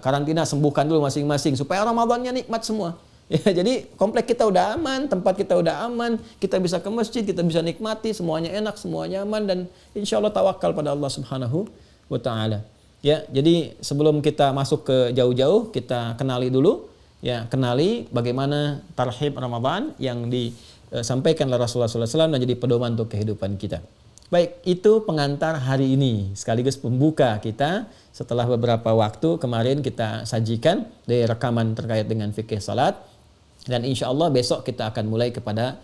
Karantina, sembuhkan dulu masing-masing. Supaya Ramadannya nikmat semua. Ya, jadi komplek kita udah aman, tempat kita udah aman. Kita bisa ke masjid, kita bisa nikmati. Semuanya enak, semuanya aman. Dan insya Allah tawakal pada Allah Subhanahu wa Ta'ala. Ya, jadi sebelum kita masuk ke jauh-jauh, kita kenali dulu. Ya, kenali bagaimana tarhib Ramadan yang disampaikan oleh Rasulullah SAW dan jadi pedoman untuk kehidupan kita. Baik, itu pengantar hari ini sekaligus pembuka kita setelah beberapa waktu kemarin kita sajikan dari rekaman terkait dengan fikih salat, dan insya Allah besok kita akan mulai kepada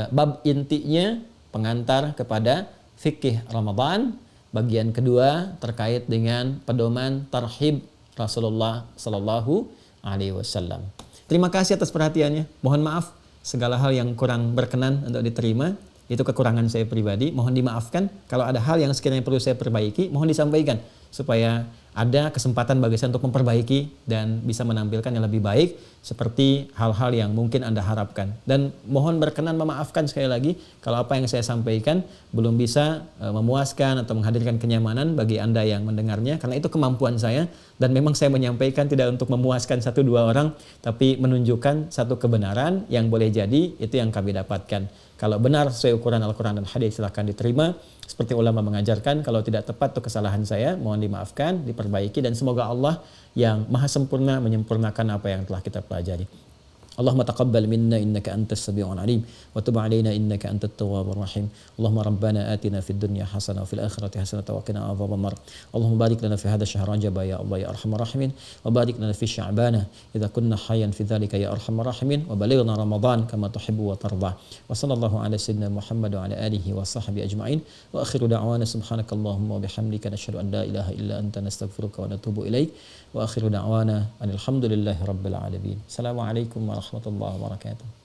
bab intinya, pengantar kepada fikih Ramadan bagian kedua terkait dengan pedoman tarhib Rasulullah Sallallahu Alaihi Wasallam. Terima kasih atas perhatiannya. Mohon maaf segala hal yang kurang berkenan untuk diterima, itu kekurangan saya pribadi, mohon dimaafkan. Kalau ada hal yang sekiranya perlu saya perbaiki, mohon disampaikan supaya ada kesempatan bagi saya untuk memperbaiki dan bisa menampilkan yang lebih baik seperti hal-hal yang mungkin Anda harapkan. Dan mohon berkenan memaafkan sekali lagi kalau apa yang saya sampaikan belum bisa memuaskan atau menghadirkan kenyamanan bagi Anda yang mendengarnya, karena itu kemampuan saya dan memang saya menyampaikan tidak untuk memuaskan satu dua orang, tapi menunjukkan satu kebenaran yang boleh jadi itu yang kami dapatkan. Kalau benar sesuai ukuran Al-Quran dan hadis silahkan diterima seperti ulama mengajarkan. Kalau tidak tepat itu kesalahan saya, mohon dimaafkan, diperbaiki, dan semoga Allah yang maha sempurna menyempurnakan apa yang telah kita pelajari. Allahumma taqabbal minna innaka antas sami'ul alim wa tub 'alaina innaka antat tawwabur rahim. Allahumma rabbana atina fid dunya hasanah wa fil akhirati hasanah wa qina adzabannar. Allahumma barik lana fi hadha syahr Rajab ya Allah ya arhamar rahimin, wa barik lana fi Sya'ban idza kunna hayyan fi dzalika ya arhamar rahimin, wa balighna Ramadan kama tuhibbu wa tarda. Wa sallallahu ala sayyidina Muhammad wa ala alihi wa sahbihi ajma'in. Wa akhiru da'wana subhanakallahumma wa bihamdika nashhadu an la ilaha illa anta nastaghfiruka wa natubu ilaik. Wa akhiru da'wana alhamdulillahi rabbil alamin. Assalamualaikum warahmatullahi wabarakatuh.